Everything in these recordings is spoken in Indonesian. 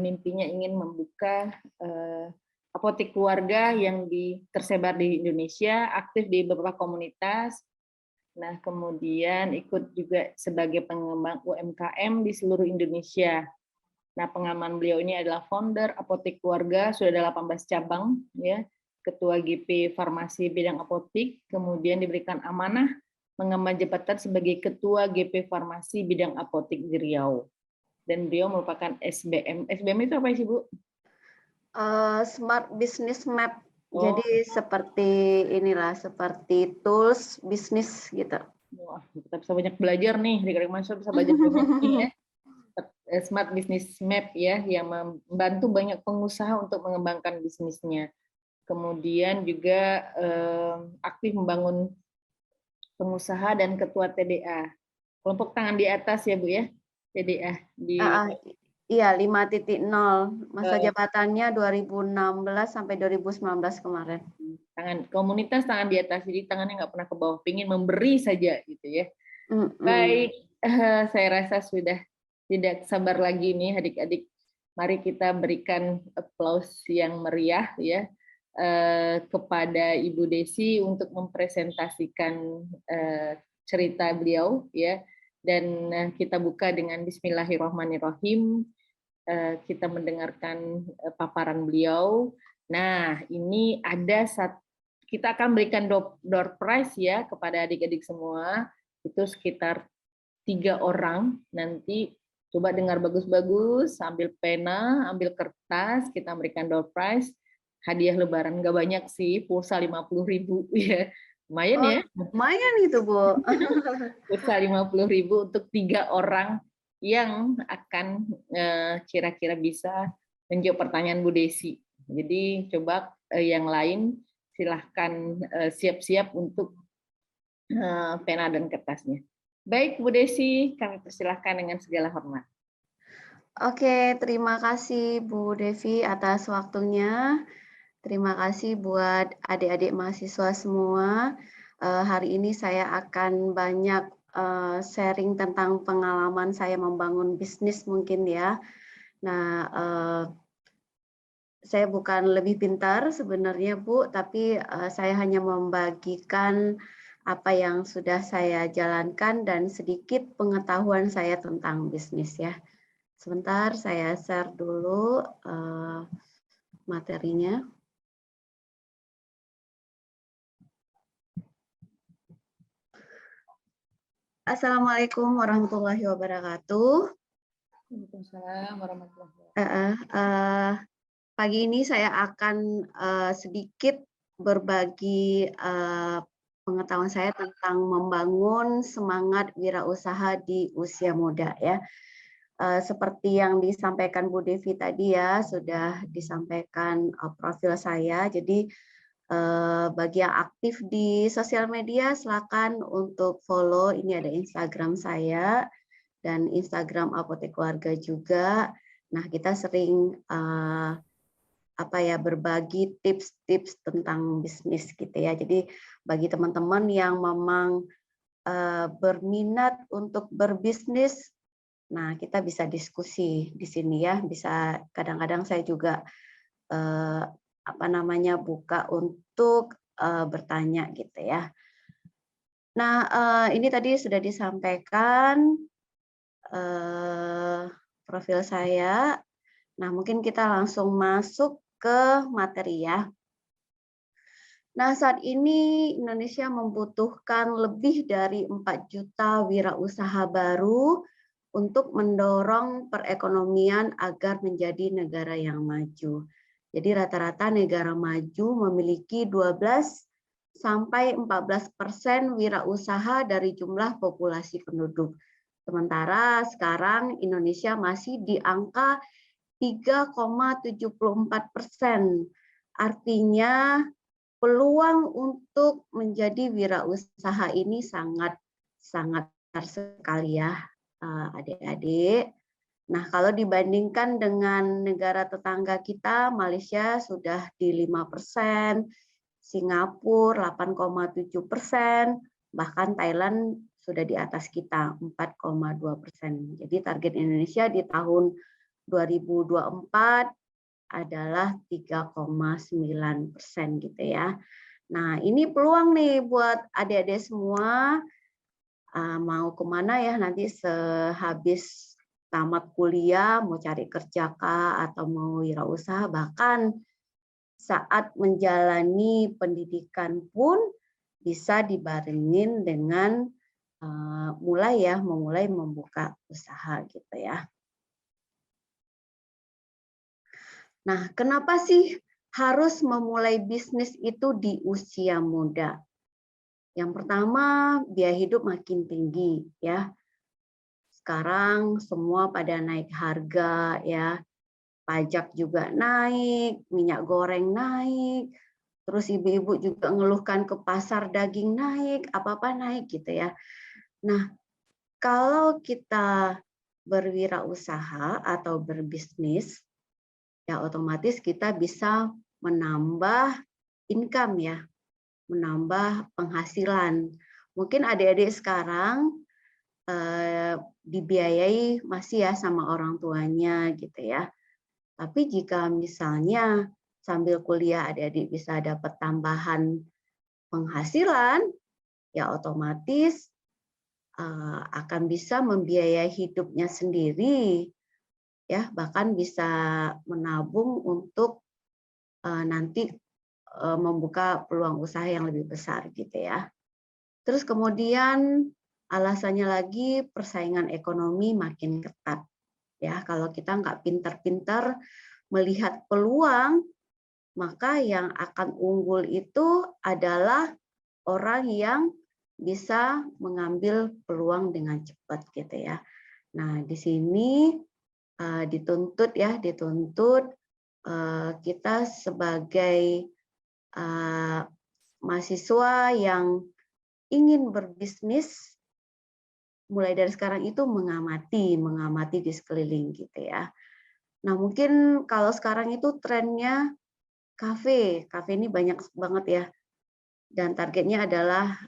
mimpinya ingin membuka apotek keluarga yang tersebar di Indonesia, aktif di beberapa komunitas. Nah, kemudian ikut juga sebagai pengembang UMKM di seluruh Indonesia. Nah, pengalaman beliau ini adalah founder apotek keluarga, sudah ada 18 cabang, ya, ketua GP Farmasi bidang apotek, kemudian diberikan amanah mengemban jabatan sebagai ketua GP Farmasi bidang apotek di Riau. Dan beliau merupakan SBM. SBM itu apa sih, Bu? Smart Business Map. Oh. Jadi seperti inilah, seperti tools bisnis gitu. Wah, kita bisa banyak belajar nih, di mahasiswa bisa belajar banyak nih ya. Smart Business Map ya, yang membantu banyak pengusaha untuk mengembangkan bisnisnya. Kemudian juga aktif membangun pengusaha dan ketua TDA. Kelompok tangan di atas ya Bu ya, TDA. Iya, 5.0. Masa jabatannya 2016 sampai 2019 kemarin. Komunitas tangan di atas, jadi tangannya nggak pernah ke bawah, pengen memberi saja gitu ya. Baik, saya rasa sudah tidak sabar lagi nih adik-adik. Mari kita berikan aplaus yang meriah ya kepada Ibu Desi untuk mempresentasikan cerita beliau ya. Dan kita buka dengan Bismillahirrahmanirrahim. Kita mendengarkan paparan beliau. Nah, ini ada kita akan berikan door prize ya kepada adik-adik semua. Itu sekitar 3 orang. Nanti coba dengar bagus-bagus, ambil pena, ambil kertas, kita berikan door prize. Hadiah lebaran nggak banyak sih, pulsa 50.000 ya. Lumayan ya. Lumayan itu, Bu. Pulsa 50.000 untuk 3 orang yang akan kira-kira bisa menjawab pertanyaan Bu Desi. Jadi coba yang lain silahkan siap-siap untuk pena dan kertasnya. Baik Bu Desi, kami persilahkan dengan segala hormat. Oke, terima kasih Bu Devi atas waktunya. Terima kasih buat adik-adik mahasiswa semua. Hari ini saya akan banyak sharing tentang pengalaman saya membangun bisnis mungkin ya. Nah, saya bukan lebih pintar sebenarnya Bu, tapi saya hanya membagikan apa yang sudah saya jalankan dan sedikit pengetahuan saya tentang bisnis ya. Sebentar, saya share dulu materinya. Assalamualaikum warahmatullahi wabarakatuh. Waalaikumsalam warahmatullahi wabarakatuh. Pagi ini saya akan sedikit berbagi pengetahuan saya tentang membangun semangat wirausaha di usia muda ya. Seperti yang disampaikan Bu Devi tadi ya, sudah disampaikan profil saya. Jadi bagi yang aktif di sosial media, silakan untuk follow. Ini ada Instagram saya dan Instagram Apotek Keluarga juga. Nah, kita sering berbagi tips-tips tentang bisnis gitu ya. Jadi bagi teman-teman yang memang berminat untuk berbisnis, nah kita bisa diskusi di sini ya. Bisa kadang-kadang saya juga buka untuk bertanya gitu ya. Nah, ini tadi sudah disampaikan profil saya. Nah, mungkin kita langsung masuk ke materi ya. Nah, saat ini Indonesia membutuhkan lebih dari 4 juta wirausaha baru untuk mendorong perekonomian agar menjadi negara yang maju. Jadi rata-rata negara maju memiliki 12 sampai 14% wirausaha dari jumlah populasi penduduk. Sementara sekarang Indonesia masih di angka 3,74%. Artinya peluang untuk menjadi wirausaha ini sangat besar sekali ya adik-adik. Nah, kalau dibandingkan dengan negara tetangga kita, Malaysia sudah di 5%, Singapura 8,7%, bahkan Thailand sudah di atas kita 4,2%. Jadi target Indonesia di tahun 2024 adalah 3,9% gitu ya. Nah, ini peluang nih buat adik-adik semua, mau kemana ya nanti sehabis tamat kuliah, mau cari kerja kah, atau mau wirausaha, bahkan saat menjalani pendidikan pun bisa dibarengin dengan memulai membuka usaha gitu ya. Nah, kenapa sih harus memulai bisnis itu di usia muda? Yang pertama, biaya hidup makin tinggi ya. Sekarang semua pada naik harga ya. Pajak juga naik, minyak goreng naik, terus ibu-ibu juga ngeluhkan ke pasar daging naik, apa-apa naik gitu ya. Nah, kalau kita berwirausaha atau berbisnis, ya otomatis kita bisa menambah income ya, menambah penghasilan. Mungkin adik-adik sekarang dibiayai masih ya sama orang tuanya gitu ya. Tapi jika misalnya sambil kuliah adik-adik bisa dapat tambahan penghasilan, ya otomatis akan bisa membiayai hidupnya sendiri, ya bahkan bisa menabung untuk nanti membuka peluang usaha yang lebih besar gitu ya. Terus kemudian alasannya lagi persaingan ekonomi makin ketat ya. Kalau kita nggak pintar-pintar melihat peluang, maka yang akan unggul itu adalah orang yang bisa mengambil peluang dengan cepat gitu ya. Nah, di sini dituntut kita sebagai mahasiswa yang ingin berbisnis mulai dari sekarang itu mengamati di sekeliling gitu ya. Nah, mungkin kalau sekarang itu trennya kafe ini banyak banget ya. Dan targetnya adalah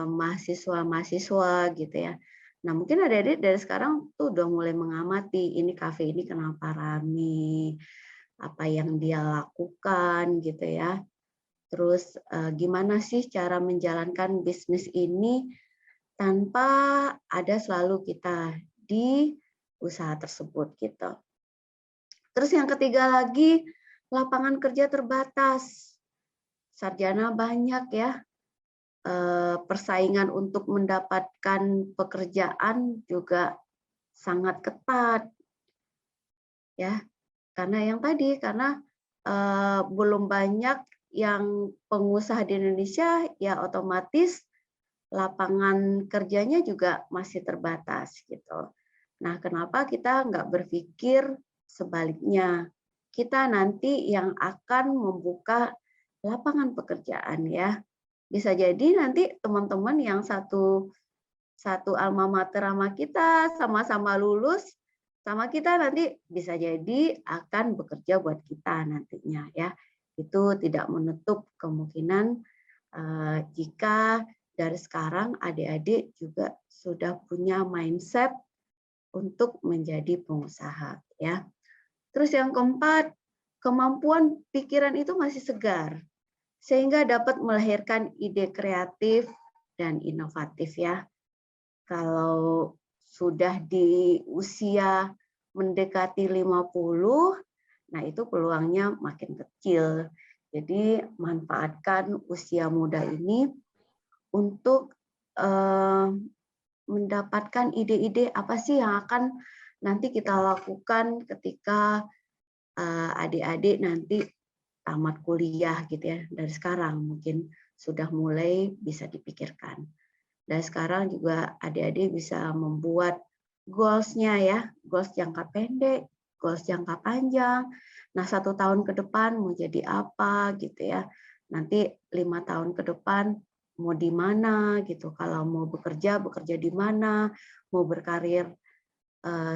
mahasiswa-mahasiswa gitu ya. Nah, mungkin adik-adik dari sekarang tuh udah mulai mengamati ini kafe ini kenapa rame, apa yang dia lakukan gitu ya. Terus gimana sih cara menjalankan bisnis ini tanpa ada selalu kita di usaha tersebut gitu. Terus yang ketiga lagi, lapangan kerja terbatas. Sarjana banyak ya. Persaingan untuk mendapatkan pekerjaan juga sangat ketat. Ya, karena belum banyak yang pengusaha di Indonesia, ya otomatis lapangan kerjanya juga masih terbatas gitu. Nah, kenapa kita nggak berpikir sebaliknya? Kita nanti yang akan membuka lapangan pekerjaan ya. Bisa jadi nanti teman-teman yang satu alma mater sama kita, sama-sama lulus, sama kita nanti bisa jadi akan bekerja buat kita nantinya ya. Itu tidak menutup kemungkinan jika dari sekarang adik-adik juga sudah punya mindset untuk menjadi pengusaha ya. Terus yang keempat, kemampuan pikiran itu masih segar sehingga dapat melahirkan ide kreatif dan inovatif ya. Kalau sudah di usia mendekati 50, nah itu peluangnya makin kecil. Jadi manfaatkan usia muda ini untuk mendapatkan ide-ide apa sih yang akan nanti kita lakukan ketika adik-adik nanti tamat kuliah gitu ya. Dari sekarang mungkin sudah mulai bisa dipikirkan. Dari sekarang juga adik-adik bisa membuat goals-nya ya, goals jangka pendek, goals jangka panjang. Nah, 1 tahun ke depan mau jadi apa gitu ya. Nanti 5 tahun ke depan mau di mana gitu. Kalau mau bekerja di mana, mau berkarir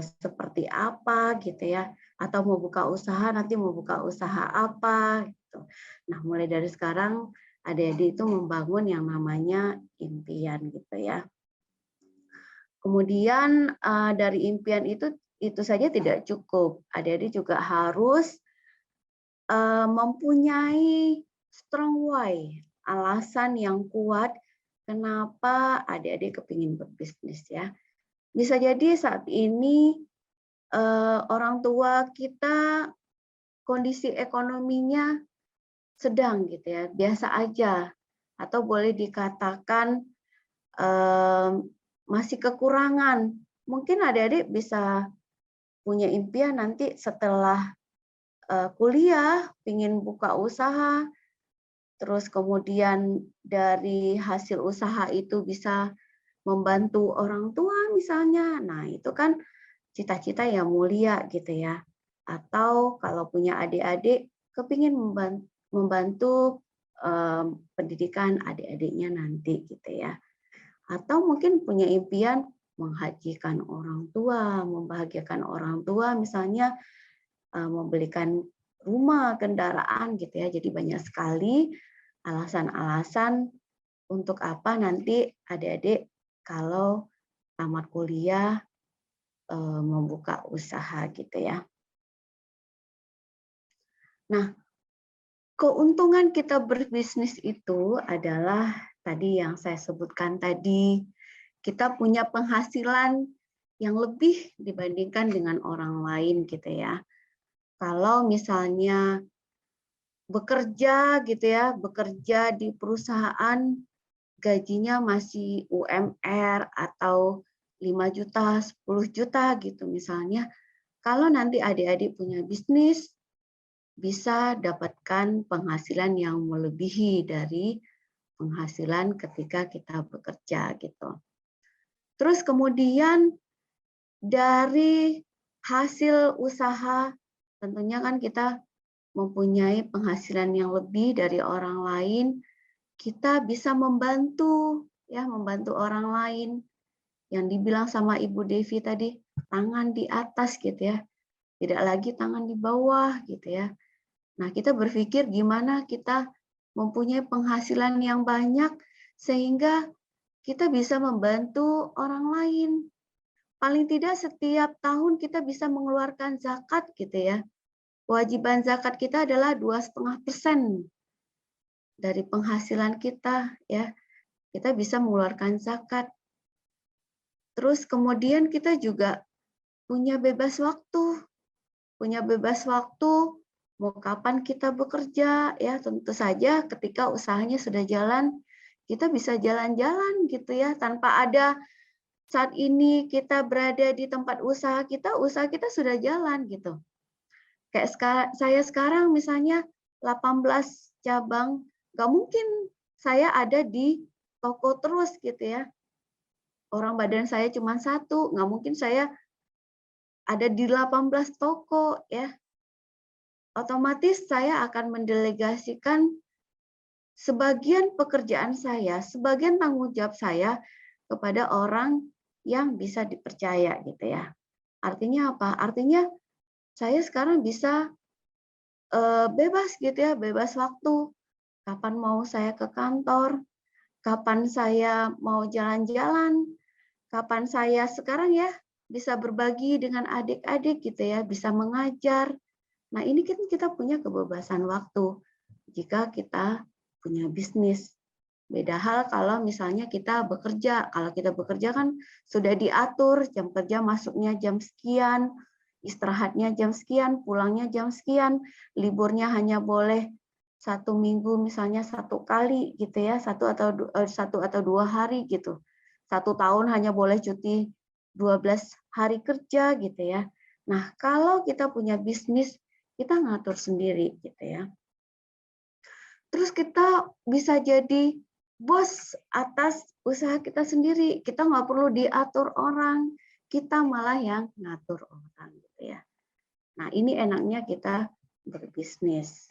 seperti apa gitu ya, atau mau buka usaha nanti mau buka usaha apa gitu. Nah, mulai dari sekarang adik-adik itu membangun yang namanya impian gitu ya. Kemudian dari impian itu itu saja tidak cukup. Adik-adik juga harus mempunyai strong why, alasan yang kuat kenapa adik-adik kepingin berbisnis ya. Bisa jadi saat ini orang tua kita kondisi ekonominya sedang gitu ya, biasa aja, atau boleh dikatakan masih kekurangan. Mungkin adik-adik bisa punya impian nanti setelah kuliah, ingin buka usaha, terus kemudian dari hasil usaha itu bisa membantu orang tua misalnya. Nah, itu kan cita-cita yang mulia gitu ya. Atau kalau punya adik-adik, kepingin membantu pendidikan adik-adiknya nanti gitu ya. Atau mungkin punya impian menghajikan orang tua, membahagiakan orang tua misalnya membelikan rumah, kendaraan gitu ya. Jadi banyak sekali alasan-alasan untuk apa nanti adik-adik kalau tamat kuliah membuka usaha gitu ya. Nah, keuntungan kita berbisnis itu adalah tadi yang saya sebutkan tadi, kita punya penghasilan yang lebih dibandingkan dengan orang lain gitu ya. Kalau misalnya bekerja gitu ya, bekerja di perusahaan gajinya masih UMR atau 5 juta, 10 juta gitu misalnya. Kalau nanti adik-adik punya bisnis, bisa dapatkan penghasilan yang melebihi dari penghasilan ketika kita bekerja gitu. Terus kemudian dari hasil usaha tentunya kan kita mempunyai penghasilan yang lebih dari orang lain, kita bisa membantu ya, membantu orang lain. Yang dibilang sama Ibu Devi tadi, tangan di atas gitu ya. Tidak lagi tangan di bawah gitu ya. Nah, kita berpikir gimana kita mempunyai penghasilan yang banyak sehingga kita bisa membantu orang lain. Paling tidak setiap tahun kita bisa mengeluarkan zakat gitu ya. Kewajiban zakat kita adalah 2,5% dari penghasilan kita ya. Kita bisa mengeluarkan zakat. Terus kemudian kita juga punya bebas waktu. Punya bebas waktu mau kapan kita bekerja ya, tentu saja ketika usahanya sudah jalan kita bisa jalan-jalan gitu ya, tanpa ada saat ini kita berada di tempat usaha kita sudah jalan gitu. Kayak saya sekarang misalnya 18 cabang, nggak mungkin saya ada di toko terus gitu ya. Orang badan saya cuma satu, nggak mungkin saya ada di 18 toko ya. Otomatis saya akan mendelegasikan sebagian pekerjaan saya, sebagian tanggung jawab saya kepada orang yang bisa dipercaya gitu ya. Artinya apa? Artinya saya sekarang bisa bebas gitu ya, bebas waktu. Kapan mau saya ke kantor, kapan saya mau jalan-jalan, kapan saya sekarang ya bisa berbagi dengan adik-adik gitu ya, bisa mengajar. Nah, ini kan kita punya kebebasan waktu jika kita punya bisnis. Beda hal kalau misalnya kita bekerja. Kalau kita bekerja kan sudah diatur jam kerja masuknya jam sekian, istirahatnya jam sekian, pulangnya jam sekian, liburnya hanya boleh 1 minggu misalnya 1 kali gitu ya, 1 atau 2 hari gitu. 1 tahun hanya boleh cuti 12 hari kerja gitu ya. Nah, kalau kita punya bisnis, kita ngatur sendiri gitu ya. Terus kita bisa jadi bos atas usaha kita sendiri. Kita nggak perlu diatur orang, kita malah yang ngatur orang gitu ya. Nah, ini enaknya kita berbisnis.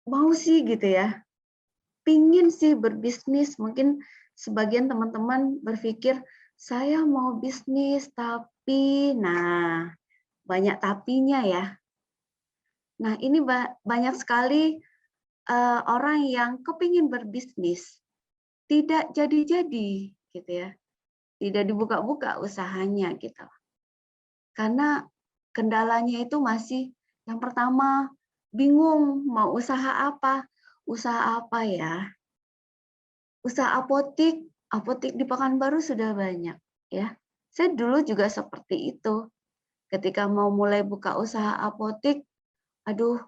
Mau sih gitu ya, pingin sih berbisnis. Mungkin sebagian teman-teman berpikir, saya mau bisnis, tapi, nah, banyak tapinya ya. Nah, ini banyak sekali orang yang kepingin berbisnis, tidak jadi-jadi gitu ya. Tidak dibuka-buka usahanya gitu. Karena kendalanya itu masih yang pertama bingung mau usaha apa. Usaha apa ya? Usaha apotik, apotik di Pekanbaru sudah banyak ya. Saya dulu juga seperti itu. Ketika mau mulai buka usaha apotik, aduh,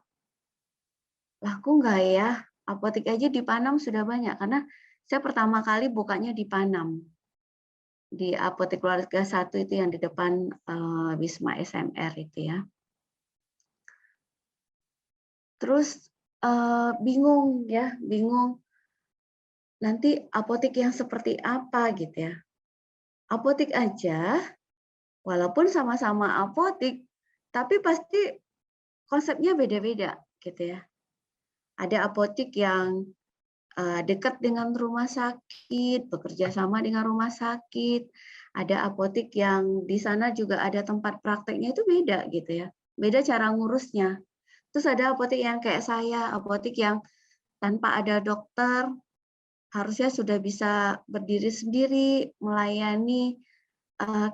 laku nggak ya? Apotek aja di Panam sudah banyak karena saya pertama kali bukanya di Panam. Di Apotek Keluarga 1 itu yang di depan Wisma SMR itu ya. Terus bingung ya, bingung nanti apotek yang seperti apa gitu ya. Apotek aja walaupun sama-sama apotek tapi pasti konsepnya beda-beda gitu ya. Ada apotek yang dekat dengan rumah sakit, bekerja sama dengan rumah sakit. Ada apotek yang di sana juga ada tempat prakteknya itu beda gitu ya. Beda cara ngurusnya. Terus ada apotek yang kayak saya, apotek yang tanpa ada dokter, harusnya sudah bisa berdiri sendiri, melayani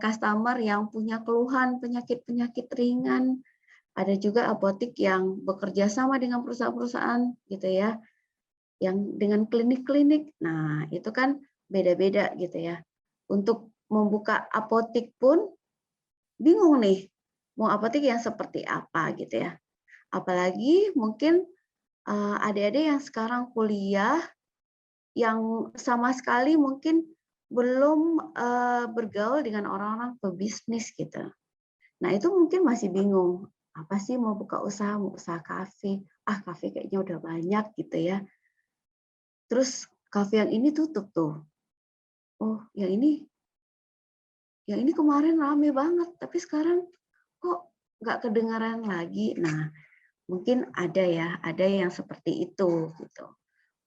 customer yang punya keluhan penyakit-penyakit ringan. Ada juga apotek yang bekerja sama dengan perusahaan-perusahaan gitu ya, yang dengan klinik-klinik. Nah, itu kan beda-beda gitu ya. Untuk membuka apotek pun bingung nih, mau apotek yang seperti apa gitu ya. Apalagi mungkin adik-adik yang sekarang kuliah yang sama sekali mungkin belum bergaul dengan orang-orang pebisnis gitu. Nah, itu mungkin masih bingung, apa sih mau buka usaha, mau usaha kafe. Ah, kafe kayaknya udah banyak gitu ya. Terus kafe yang ini tutup tuh. Oh, yang ini kemarin rame banget, tapi sekarang kok nggak kedengaran lagi. Nah, mungkin ada yang seperti itu gitu.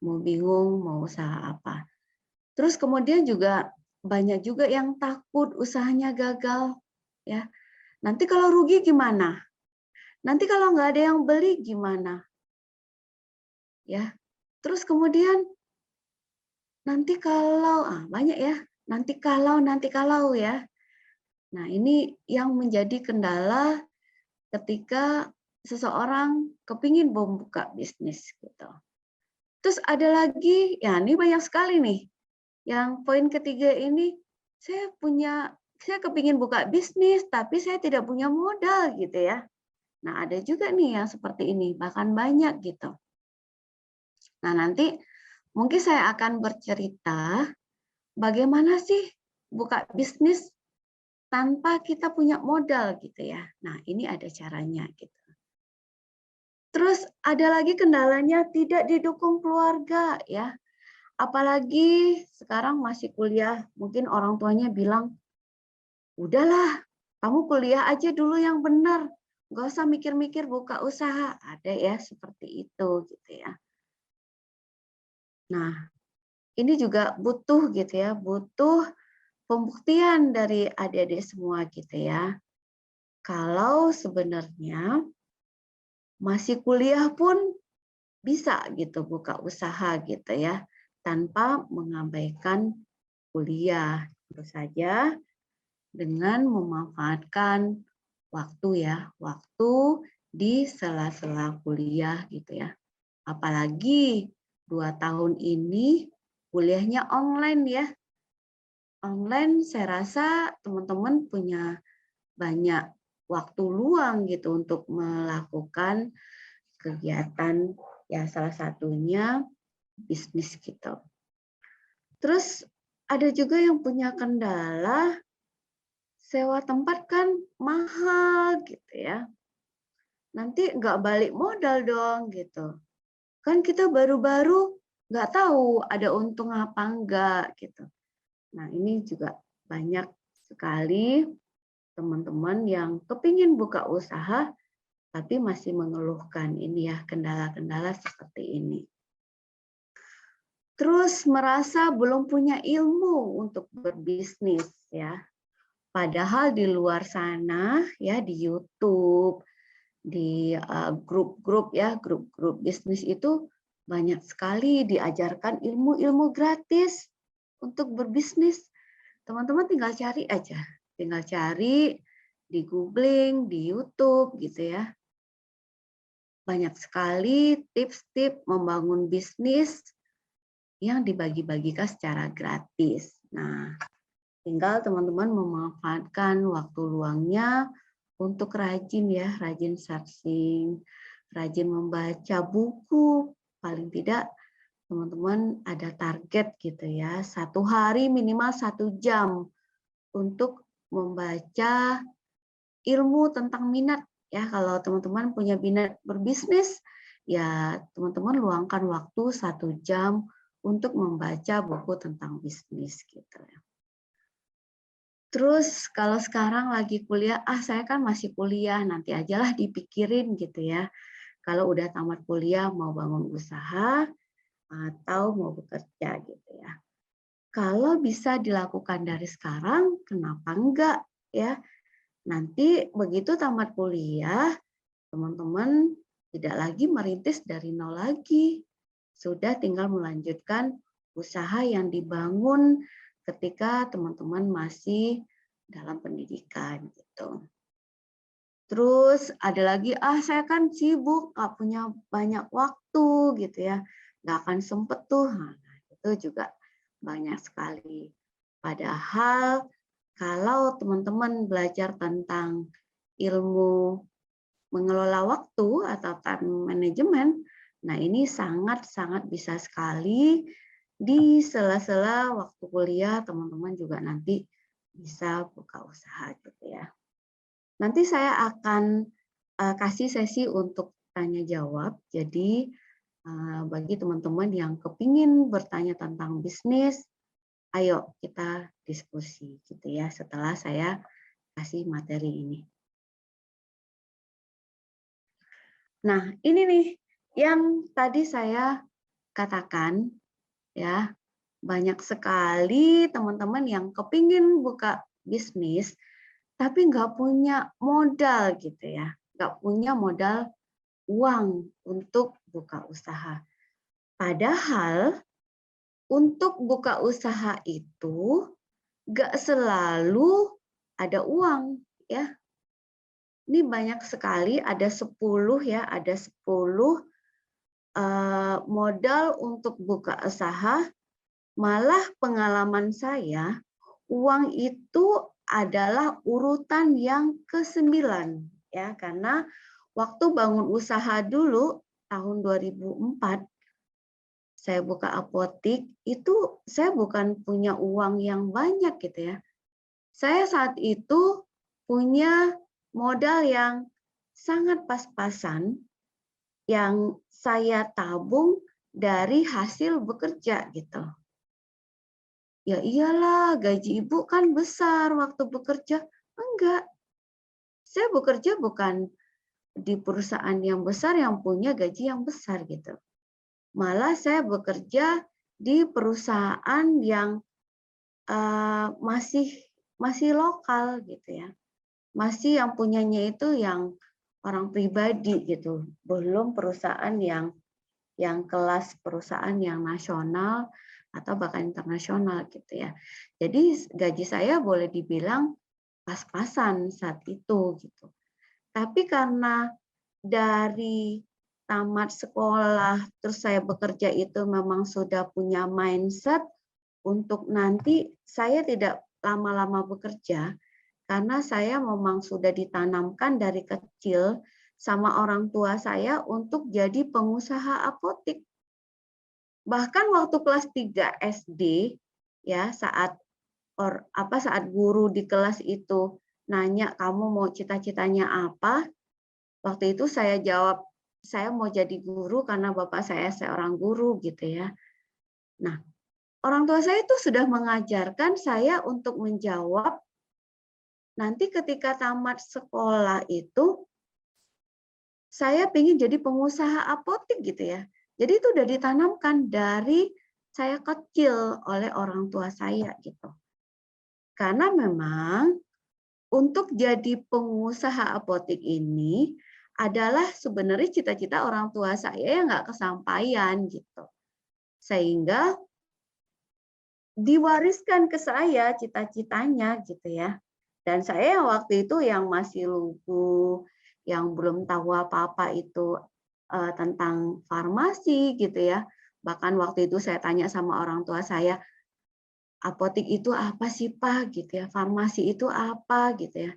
Mau bingung mau usaha apa. Terus kemudian juga banyak juga yang takut usahanya gagal, ya. Nanti kalau rugi gimana? Nanti kalau nggak ada yang beli gimana? Ya. Terus kemudian nanti kalau banyak ya, nanti kalau ya. Nah, ini yang menjadi kendala ketika seseorang kepingin membuka bisnis gitu. Terus ada lagi, ya ini banyak sekali nih. Yang poin ketiga ini, saya kepingin buka bisnis, tapi saya tidak punya modal gitu ya. Nah, ada juga nih yang seperti ini, bahkan banyak gitu. Nah, nanti mungkin saya akan bercerita bagaimana sih buka bisnis tanpa kita punya modal gitu ya. Nah, ini ada caranya gitu. Terus ada lagi kendalanya tidak didukung keluarga ya. Apalagi sekarang masih kuliah, mungkin orang tuanya bilang, "Udahlah, kamu kuliah aja dulu yang benar. Nggak usah mikir-mikir buka usaha." Ada ya seperti itu gitu ya. Nah, ini juga butuh gitu ya, butuh pembuktian dari adik-adik semua gitu ya. Kalau sebenarnya masih kuliah pun bisa gitu buka usaha gitu ya, tanpa mengabaikan kuliah. Tentu saja dengan memanfaatkan waktu ya, waktu di sela-sela kuliah gitu ya. Apalagi 2 tahun ini kuliahnya online ya. Online saya rasa teman-teman punya banyak waktu luang gitu untuk melakukan kegiatan ya salah satunya bisnis gitu. Terus ada juga yang punya kendala sewa tempat kan mahal gitu ya. Nanti nggak balik modal dong gitu. Kan kita baru-baru nggak tahu ada untung apa enggak gitu. Nah, ini juga banyak sekali teman-teman yang kepingin buka usaha tapi masih mengeluhkan ini ya kendala-kendala seperti ini. Terus merasa belum punya ilmu untuk berbisnis ya. Padahal di luar sana ya di YouTube, di grup-grup ya, grup-grup bisnis itu banyak sekali diajarkan ilmu-ilmu gratis untuk berbisnis. teman-teman tinggal cari aja. Tinggal cari di googling, di YouTube gitu ya. Banyak sekali tips-tips membangun bisnis yang dibagi-bagikan secara gratis. Nah, tinggal teman-teman memanfaatkan waktu luangnya untuk rajin ya, rajin searching, rajin membaca buku. Paling tidak teman-teman ada target gitu ya, 1 hari minimal 1 jam untuk membaca ilmu tentang minat ya. Kalau teman-teman punya minat berbisnis, ya teman-teman luangkan waktu 1 jam untuk membaca buku tentang bisnis gitu ya. Terus kalau sekarang lagi kuliah, saya kan masih kuliah, nanti ajalah dipikirin gitu ya. Kalau udah tamat kuliah mau bangun usaha atau mau bekerja gitu ya. Kalau bisa dilakukan dari sekarang, kenapa enggak ya? Nanti begitu tamat kuliah, teman-teman tidak lagi merintis dari nol lagi. Sudah tinggal melanjutkan usaha yang dibangun ketika teman-teman masih dalam pendidikan gitu. Terus ada lagi, saya kan sibuk, nggak punya banyak waktu gitu ya, nggak akan sempet tuh. Nah, itu juga banyak sekali. Padahal kalau teman-teman belajar tentang ilmu mengelola waktu atau time management, nah ini sangat-sangat bisa sekali di sela-sela waktu kuliah teman-teman juga nanti bisa buka usaha gitu ya. Nanti saya akan kasih sesi untuk tanya jawab. Jadi bagi teman-teman yang kepingin bertanya tentang bisnis, ayo kita diskusi gitu ya setelah saya kasih materi ini. Nah, ini nih yang tadi saya katakan ya, banyak sekali teman-teman yang kepingin buka bisnis tapi nggak punya modal gitu ya, nggak punya modal uang untuk buka usaha. Padahal untuk buka usaha itu nggak selalu ada uang ya. Ini banyak sekali, ada 10 ya, ada 10 modal untuk buka usaha. Malah pengalaman saya, uang itu adalah urutan yang ke-9 ya, karena waktu bangun usaha dulu tahun 2004 saya buka apotik, itu saya bukan punya uang yang banyak gitu ya. Saya saat itu punya modal yang sangat pas-pasan yang saya tabung dari hasil bekerja gitu. Ya iyalah, gaji ibu kan besar waktu bekerja. Enggak, saya bekerja bukan di perusahaan yang besar yang punya gaji yang besar gitu. Malah saya bekerja di perusahaan yang masih lokal gitu ya. Masih yang punyanya itu yang orang pribadi gitu, belum perusahaan yang kelas perusahaan yang nasional atau bahkan internasional gitu ya. Jadi gaji saya boleh dibilang pas-pasan saat itu gitu. Tapi karena dari tamat sekolah terus saya bekerja itu memang sudah punya mindset untuk nanti saya tidak lama-lama bekerja, karena saya memang sudah ditanamkan dari kecil sama orang tua saya untuk jadi pengusaha apotik. Bahkan waktu kelas 3 SD ya, saat guru di kelas itu nanya kamu mau cita-citanya apa? Waktu itu saya jawab saya mau jadi guru karena bapak saya seorang guru gitu ya. Nah, orang tua saya itu sudah mengajarkan saya untuk menjawab nanti ketika tamat sekolah itu saya ingin jadi pengusaha apotik gitu ya. Jadi itu udah ditanamkan dari saya kecil oleh orang tua saya gitu. Karena memang untuk jadi pengusaha apotik ini adalah sebenarnya cita-cita orang tua saya yang nggak kesampaian gitu. Sehingga diwariskan ke saya cita-citanya gitu ya. Dan saya waktu itu yang masih lugu, yang belum tahu apa-apa itu tentang farmasi gitu ya. Bahkan waktu itu saya tanya sama orang tua saya, apotek itu apa sih Pak gitu ya, farmasi itu apa gitu ya,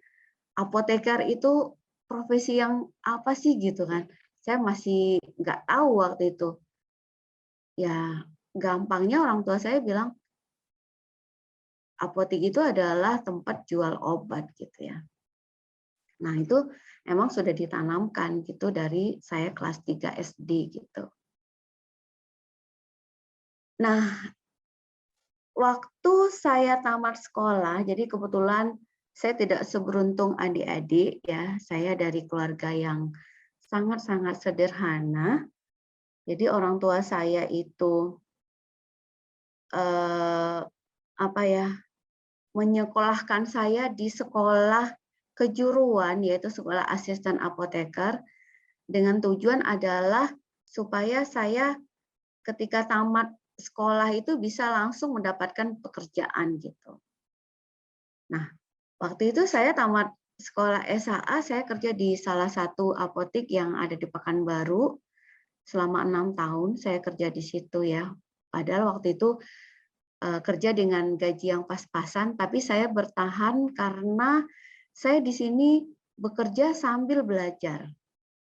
apoteker itu profesi yang apa sih gitu kan. Saya masih nggak tahu waktu itu. Ya gampangnya orang tua saya bilang, apotek itu adalah tempat jual obat gitu ya. Nah, itu emang sudah ditanamkan gitu dari saya kelas 3 SD gitu. Nah, waktu saya tamat sekolah, jadi kebetulan saya tidak seberuntung adik-adik ya. Saya dari keluarga yang sangat-sangat sederhana. Jadi orang tua saya itu apa ya, menyekolahkan saya di sekolah kejuruan, yaitu sekolah asisten apoteker, dengan tujuan adalah supaya saya ketika tamat sekolah itu bisa langsung mendapatkan pekerjaan gitu. Nah, waktu itu saya tamat sekolah SHA, saya kerja di salah satu apotek yang ada di Pekanbaru. Selama 6 tahun saya kerja di situ ya. Padahal waktu itu kerja dengan gaji yang pas-pasan, tapi saya bertahan karena saya di sini bekerja sambil belajar.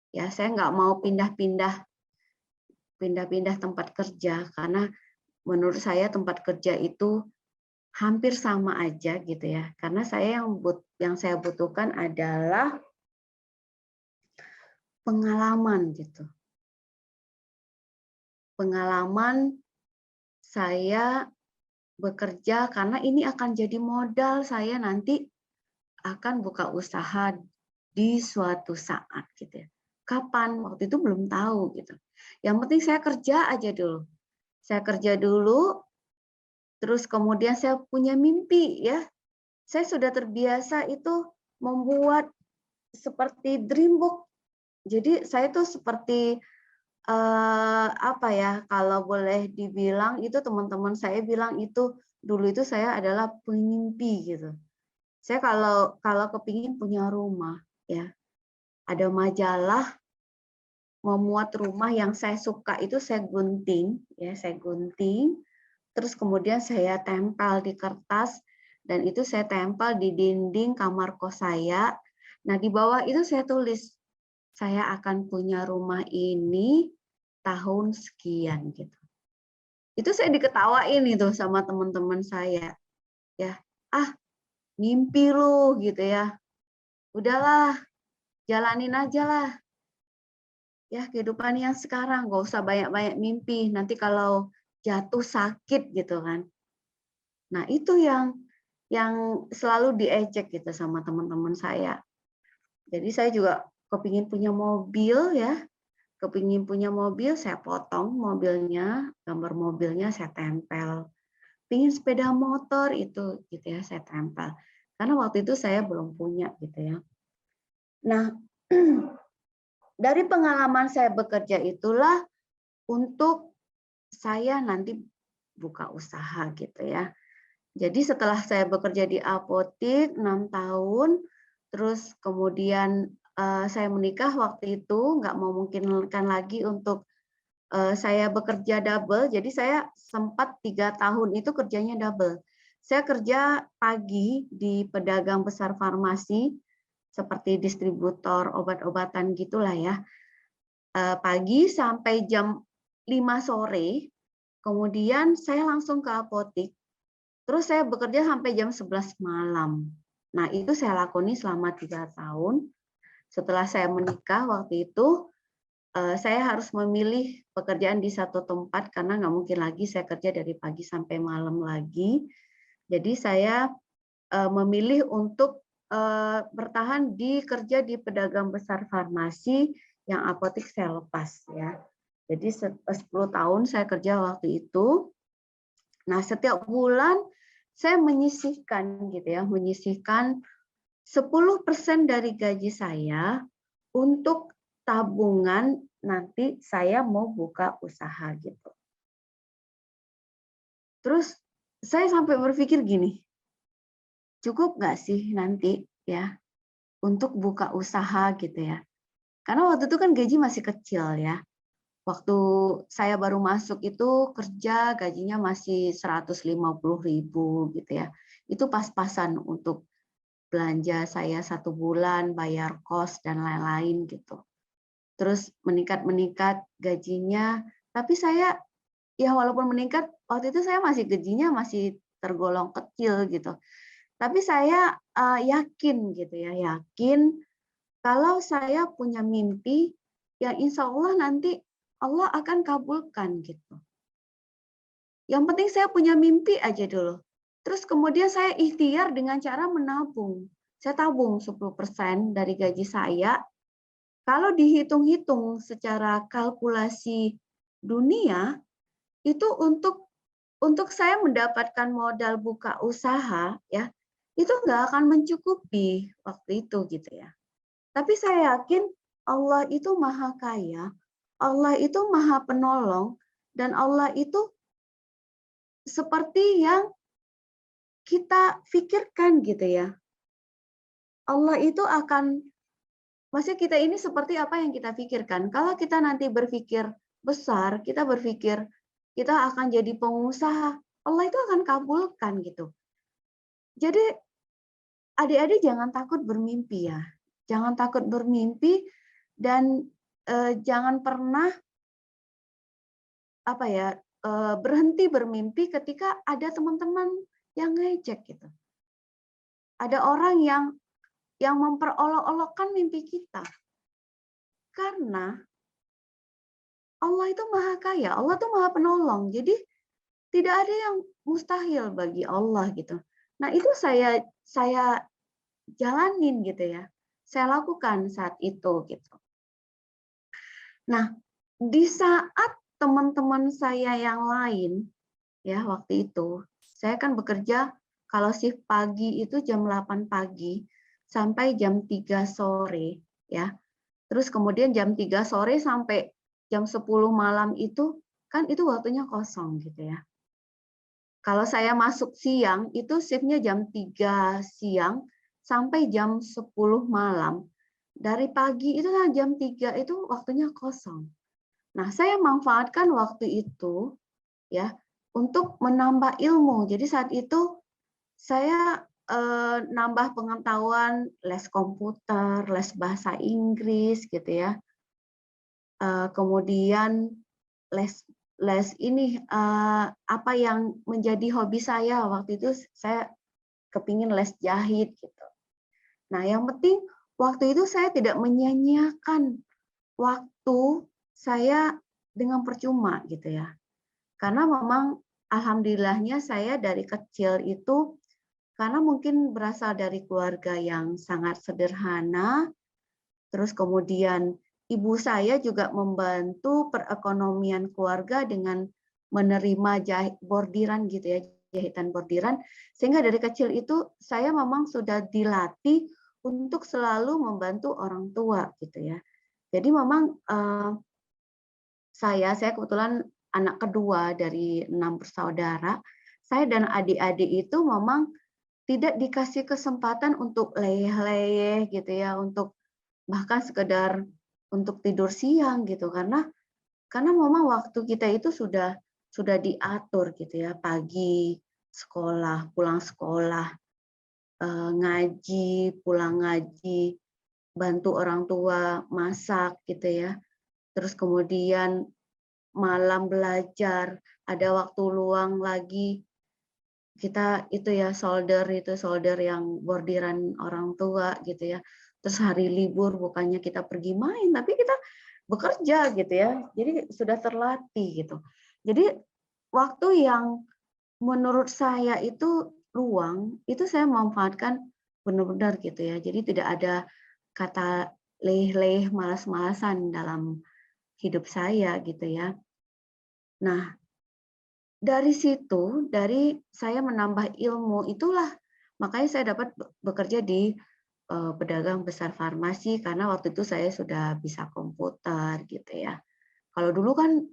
Ya, saya nggak mau pindah-pindah tempat kerja karena menurut saya tempat kerja itu hampir sama aja gitu ya. Karena saya yang saya butuhkan adalah pengalaman gitu. Pengalaman saya bekerja karena ini akan jadi modal saya nanti akan buka usaha di suatu saat gitu ya. Kapan? Waktu itu belum tahu gitu. Yang penting saya kerja aja dulu. Saya kerja dulu, terus kemudian saya punya mimpi ya. Saya sudah terbiasa itu membuat seperti dream book. Jadi saya tuh seperti apa ya, kalau boleh dibilang itu teman-teman saya bilang itu dulu itu saya adalah pemimpi gitu. Saya kalau kepingin punya rumah ya, ada majalah memuat rumah yang saya suka itu saya gunting ya, saya gunting, terus kemudian saya tempel di kertas dan itu saya tempel di dinding kamar kos saya. Nah, di bawah itu saya tulis, saya akan punya rumah ini tahun sekian gitu. Itu saya diketawain itu sama teman-teman saya. Ya, ah, mimpi lu gitu ya. Udahlah, jalanin aja lah. Ya, kehidupan yang sekarang gak usah banyak-banyak mimpi. Nanti kalau jatuh sakit gitu kan. Nah, itu yang selalu diejek gitu sama teman-teman saya. Jadi saya juga kepingin punya mobil ya. Kepingin punya mobil, saya potong mobilnya, gambar mobilnya saya tempel. Pingin sepeda motor itu gitu ya, saya tempel. Karena waktu itu saya belum punya gitu ya. Nah, dari pengalaman saya bekerja itulah untuk saya nanti buka usaha gitu ya. Jadi setelah saya bekerja di apotek 6 tahun, terus kemudian saya menikah waktu itu, nggak memungkinkan lagi untuk saya bekerja double, jadi saya sempat 3 tahun itu kerjanya double. Saya kerja pagi di pedagang besar farmasi, seperti distributor obat-obatan gitulah ya. Pagi sampai jam 5 sore, kemudian saya langsung ke apotek, terus saya bekerja sampai jam 11 malam. Nah, itu saya lakoni selama 3 tahun. Setelah saya menikah waktu itu, saya harus memilih pekerjaan di satu tempat karena nggak mungkin lagi saya kerja dari pagi sampai malam lagi. Jadi saya memilih untuk bertahan kerja di pedagang besar farmasi yang apotek saya lepas ya. Jadi 10 tahun saya kerja waktu itu. Nah, setiap bulan saya menyisihkan gitu ya, menyisihkan 10% dari gaji saya untuk tabungan nanti saya mau buka usaha gitu. Terus saya sampai berpikir gini, cukup nggak sih nanti ya untuk buka usaha gitu ya. Karena waktu itu kan gaji masih kecil ya. Waktu saya baru masuk itu kerja gajinya masih 150.000 gitu ya. Itu pas-pasan untuk belanja saya 1 bulan, bayar kos dan lain-lain gitu. Terus meningkat gajinya, tapi saya ya walaupun meningkat waktu itu saya masih gajinya masih tergolong kecil gitu. Tapi saya yakin gitu ya, yakin kalau saya punya mimpi, ya insya Allah nanti Allah akan kabulkan gitu. Yang penting saya punya mimpi aja dulu. Terus kemudian saya ikhtiar dengan cara menabung. Saya tabung 10% dari gaji saya. Kalau dihitung-hitung secara kalkulasi dunia, itu untuk saya mendapatkan modal buka usaha, ya itu nggak akan mencukupi waktu itu gitu ya. Tapi saya yakin Allah itu maha kaya, Allah itu maha penolong, dan Allah itu seperti yang kita pikirkan gitu ya. Allah itu akan, maksudnya kita ini seperti apa yang kita pikirkan. Kalau kita nanti berpikir besar, kita berpikir kita akan jadi pengusaha, Allah itu akan kabulkan gitu. Jadi adik-adik jangan takut bermimpi ya. Jangan takut bermimpi dan jangan pernah berhenti bermimpi ketika ada teman-teman yang ngejek gitu. Ada orang yang memperolok-olokkan mimpi kita. Karena Allah itu maha kaya, Allah itu maha penolong. Jadi tidak ada yang mustahil bagi Allah gitu. Nah, itu saya jalanin gitu ya. Saya lakukan saat itu gitu. Nah, di saat teman-teman saya yang lain ya waktu itu, saya kan bekerja kalau shift pagi itu jam 8 pagi sampai jam 3 sore ya. Terus kemudian jam 3 sore sampai jam 10 malam itu kan itu waktunya kosong gitu ya. Kalau saya masuk siang itu shiftnya jam 3 siang sampai jam 10 malam. Dari pagi itu jam 3 itu waktunya kosong. Nah, saya manfaatkan waktu itu ya untuk menambah ilmu. Jadi saat itu saya nambah pengetahuan les komputer, les bahasa Inggris gitu ya. Kemudian les ini apa yang menjadi hobi saya waktu itu, saya kepingin les jahit gitu. Nah, yang penting waktu itu saya tidak menyia-nyiakan waktu saya dengan percuma gitu ya. Karena memang alhamdulillahnya saya dari kecil itu, karena mungkin berasal dari keluarga yang sangat sederhana, terus kemudian ibu saya juga membantu perekonomian keluarga dengan menerima bordiran gitu ya, jahitan bordiran, sehingga dari kecil itu saya memang sudah dilatih untuk selalu membantu orang tua gitu ya. Jadi memang saya kebetulan anak kedua dari 6 bersaudara. Saya dan adik-adik itu memang tidak dikasih kesempatan untuk leyeh-leyeh gitu ya, untuk bahkan sekedar untuk tidur siang gitu, karena memang waktu kita itu sudah diatur gitu ya, pagi sekolah, pulang sekolah, ngaji, pulang ngaji, bantu orang tua masak gitu ya. Terus kemudian malam belajar, ada waktu luang lagi kita itu ya solder yang bordiran orang tua gitu ya. Terus hari libur bukannya kita pergi main, tapi kita bekerja gitu ya. Jadi sudah terlatih gitu. Jadi waktu yang menurut saya itu luang, itu saya manfaatkan benar-benar gitu ya. Jadi tidak ada kata leh-leh, malas-malasan dalam hidup saya gitu ya. Nah, dari situ, dari saya menambah ilmu itulah makanya saya dapat bekerja di pedagang besar farmasi karena waktu itu saya sudah bisa komputer gitu ya. Kalau dulu kan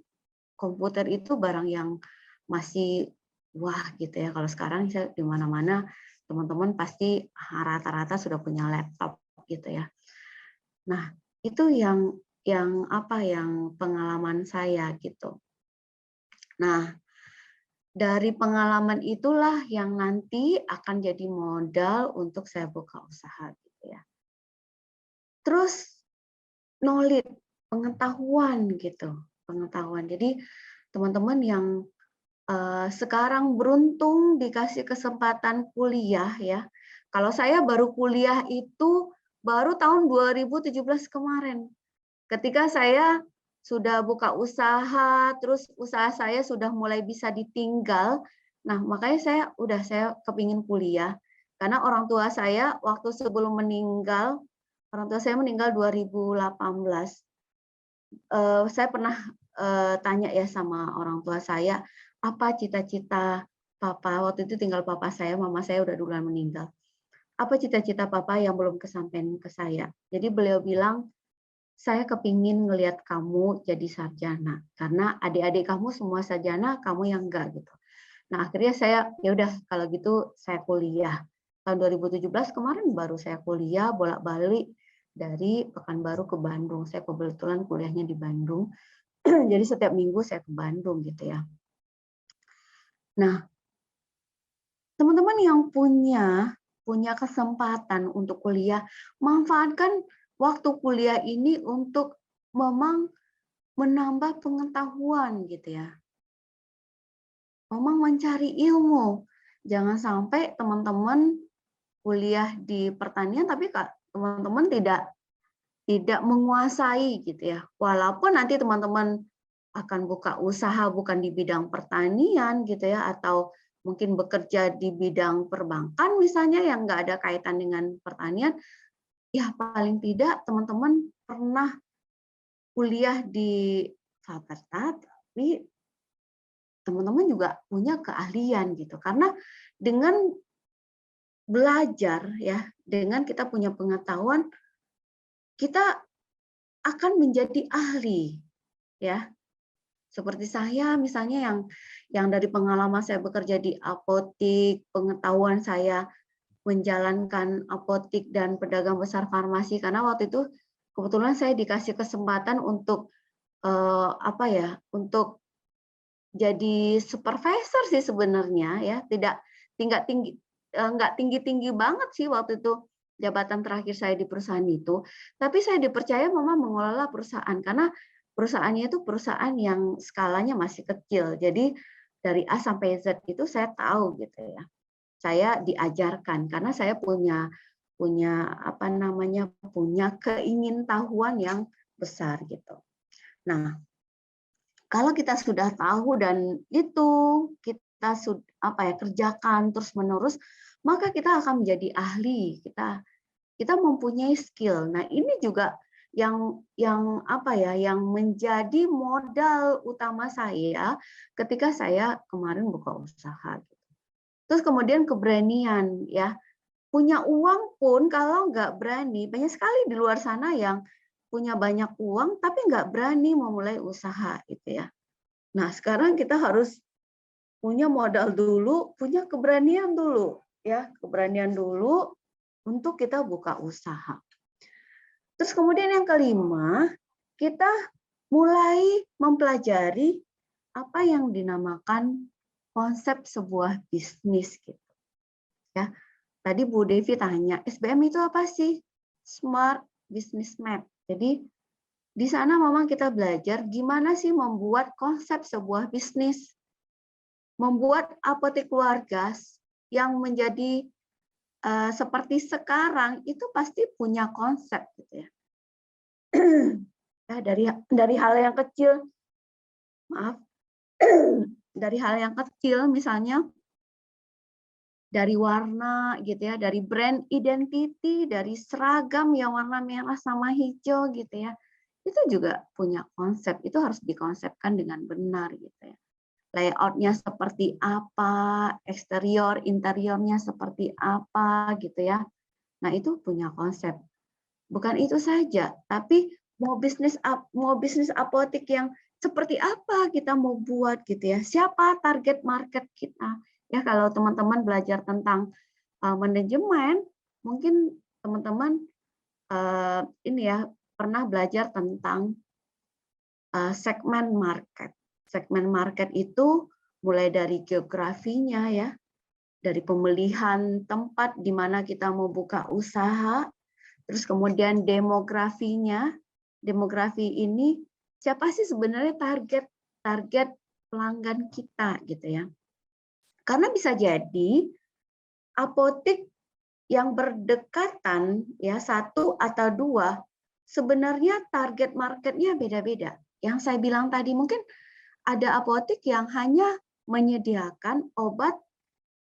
komputer itu barang yang masih wah gitu ya. Kalau sekarang di mana-mana teman-teman pasti rata-rata sudah punya laptop gitu ya. Nah, itu yang pengalaman saya gitu. Nah, dari pengalaman itulah yang nanti akan jadi modal untuk saya buka usaha gitu ya. Terus knowledge, pengetahuan gitu, pengetahuan. Jadi teman-teman yang sekarang beruntung dikasih kesempatan kuliah ya. Kalau saya baru kuliah itu baru tahun 2017 kemarin. Ketika saya sudah buka usaha, terus usaha saya sudah mulai bisa ditinggal. Nah, makanya saya kepingin kuliah. Karena orang tua saya waktu sebelum meninggal, orang tua saya meninggal 2018. Saya pernah tanya ya sama orang tua saya, apa cita-cita papa, waktu itu tinggal papa saya, mama saya udah duluan meninggal. Apa cita-cita papa yang belum kesampaian ke saya? Jadi beliau bilang, saya kepingin ngelihat kamu jadi sarjana, karena adik-adik kamu semua sarjana, kamu yang enggak gitu. Nah akhirnya saya, ya udah kalau gitu saya kuliah. Tahun 2017 kemarin baru saya kuliah, bolak-balik dari Pekanbaru ke Bandung. Saya kebetulan kuliahnya di Bandung, jadi setiap minggu saya ke Bandung gitu ya. Nah, teman-teman yang punya kesempatan untuk kuliah, manfaatkan waktu kuliah ini untuk memang menambah pengetahuan gitu ya. Memang mencari ilmu. Jangan sampai teman-teman kuliah di pertanian tapi teman-teman tidak menguasai gitu ya. Walaupun nanti teman-teman akan buka usaha bukan di bidang pertanian gitu ya, atau mungkin bekerja di bidang perbankan misalnya yang nggak ada kaitan dengan pertanian, ya paling tidak teman-teman pernah kuliah di fakultas, tapi teman-teman juga punya keahlian gitu. Karena dengan belajar ya, dengan kita punya pengetahuan, kita akan menjadi ahli ya. Seperti saya misalnya yang dari pengalaman saya bekerja di apotik, pengetahuan saya menjalankan apotik dan pedagang besar farmasi, karena waktu itu kebetulan saya dikasih kesempatan untuk untuk jadi supervisor sih sebenarnya ya, nggak tinggi banget sih waktu itu jabatan terakhir saya di perusahaan itu, tapi saya dipercaya memang mengelola perusahaan karena perusahaannya itu perusahaan yang skalanya masih kecil, jadi dari A sampai Z itu saya tahu gitu ya, saya diajarkan karena saya punya keingintahuan yang besar gitu. Nah, kalau kita sudah tahu dan itu kita kerjakan terus-menerus, maka kita akan menjadi ahli. Kita mempunyai skill. Nah, ini juga yang menjadi modal utama saya ketika saya kemarin buka usaha. Terus kemudian keberanian ya. Punya uang pun kalau nggak berani, banyak sekali di luar sana yang punya banyak uang tapi nggak berani memulai usaha gitu ya. Nah, sekarang kita harus punya modal dulu, punya keberanian dulu ya, keberanian dulu untuk kita buka usaha. Terus kemudian yang kelima, kita mulai mempelajari apa yang dinamakan konsep sebuah bisnis gitu. Ya. Tadi Bu Devi tanya, SBM itu apa sih? Smart Business Map. Jadi di sana memang kita belajar gimana sih membuat konsep sebuah bisnis. Membuat apotek keluarga yang menjadi seperti sekarang itu pasti punya konsep gitu ya. Ya dari hal yang kecil, dari hal yang kecil misalnya dari warna gitu ya, dari brand identity, dari seragam yang warna merah sama hijau gitu ya. Itu juga punya konsep, itu harus dikonsepkan dengan benar gitu ya. Layout-nya seperti apa, eksterior, interiornya seperti apa gitu ya. Nah, itu punya konsep. Bukan itu saja, tapi mau bisnis apotek yang seperti apa kita mau buat gitu ya. Siapa target market kita? Ya kalau teman-teman belajar tentang manajemen, mungkin teman-teman ini ya pernah belajar tentang segmen market. Segmen market itu mulai dari geografinya ya, dari pemilihan tempat di mana kita mau buka usaha, terus kemudian demografinya. Demografi ini siapa sih sebenarnya target pelanggan kita gitu ya. Karena bisa jadi apotek yang berdekatan ya satu atau dua sebenarnya target marketnya beda-beda. Yang saya bilang tadi mungkin ada apotek yang hanya menyediakan obat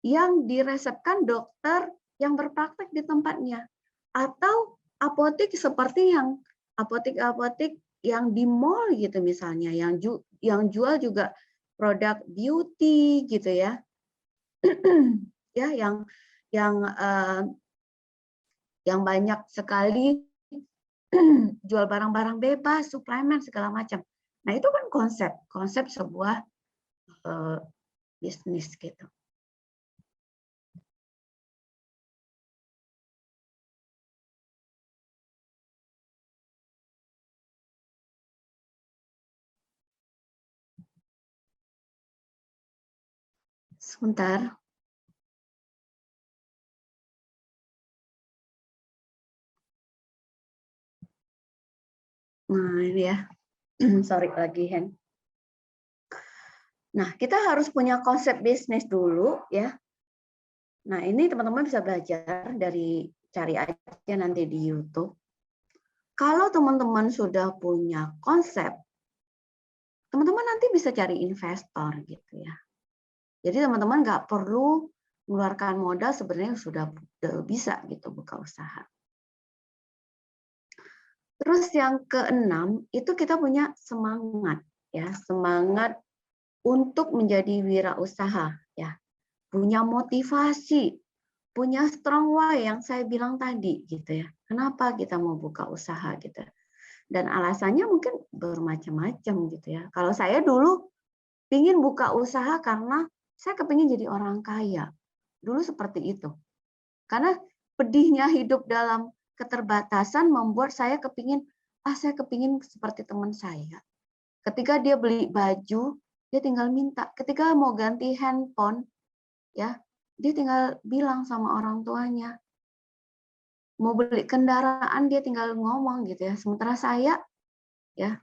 yang diresepkan dokter yang berpraktek di tempatnya. Atau apotek seperti yang apotek-apotek yang di mall gitu misalnya, yang jual juga produk beauty gitu ya. Ya, yang banyak sekali jual barang-barang bebas, suplemen segala macam. Nah, itu kan konsep sebuah bisnis gitu. Sebentar. Nah, ini ya. Sorry lagi, Hen. Nah, kita harus punya konsep bisnis dulu ya. Nah, ini teman-teman bisa belajar dari cari aja nanti di YouTube. Kalau teman-teman sudah punya konsep, teman-teman nanti bisa cari investor gitu ya. Jadi teman-teman nggak perlu mengeluarkan modal, sebenarnya sudah bisa gitu buka usaha. Terus yang keenam itu kita punya semangat ya, semangat untuk menjadi wirausaha ya. Punya motivasi, punya strong why yang saya bilang tadi gitu ya. Kenapa kita mau buka usaha gitu. Dan alasannya mungkin bermacam-macam gitu ya. Kalau saya dulu ingin buka usaha karena saya kepingin jadi orang kaya. Dulu seperti itu. Karena pedihnya hidup dalam keterbatasan membuat saya kepingin seperti teman saya. Ketika dia beli baju, dia tinggal minta. Ketika mau ganti handphone, ya dia tinggal bilang sama orang tuanya. Mau beli kendaraan, dia tinggal ngomong gitu ya. Sementara saya, ya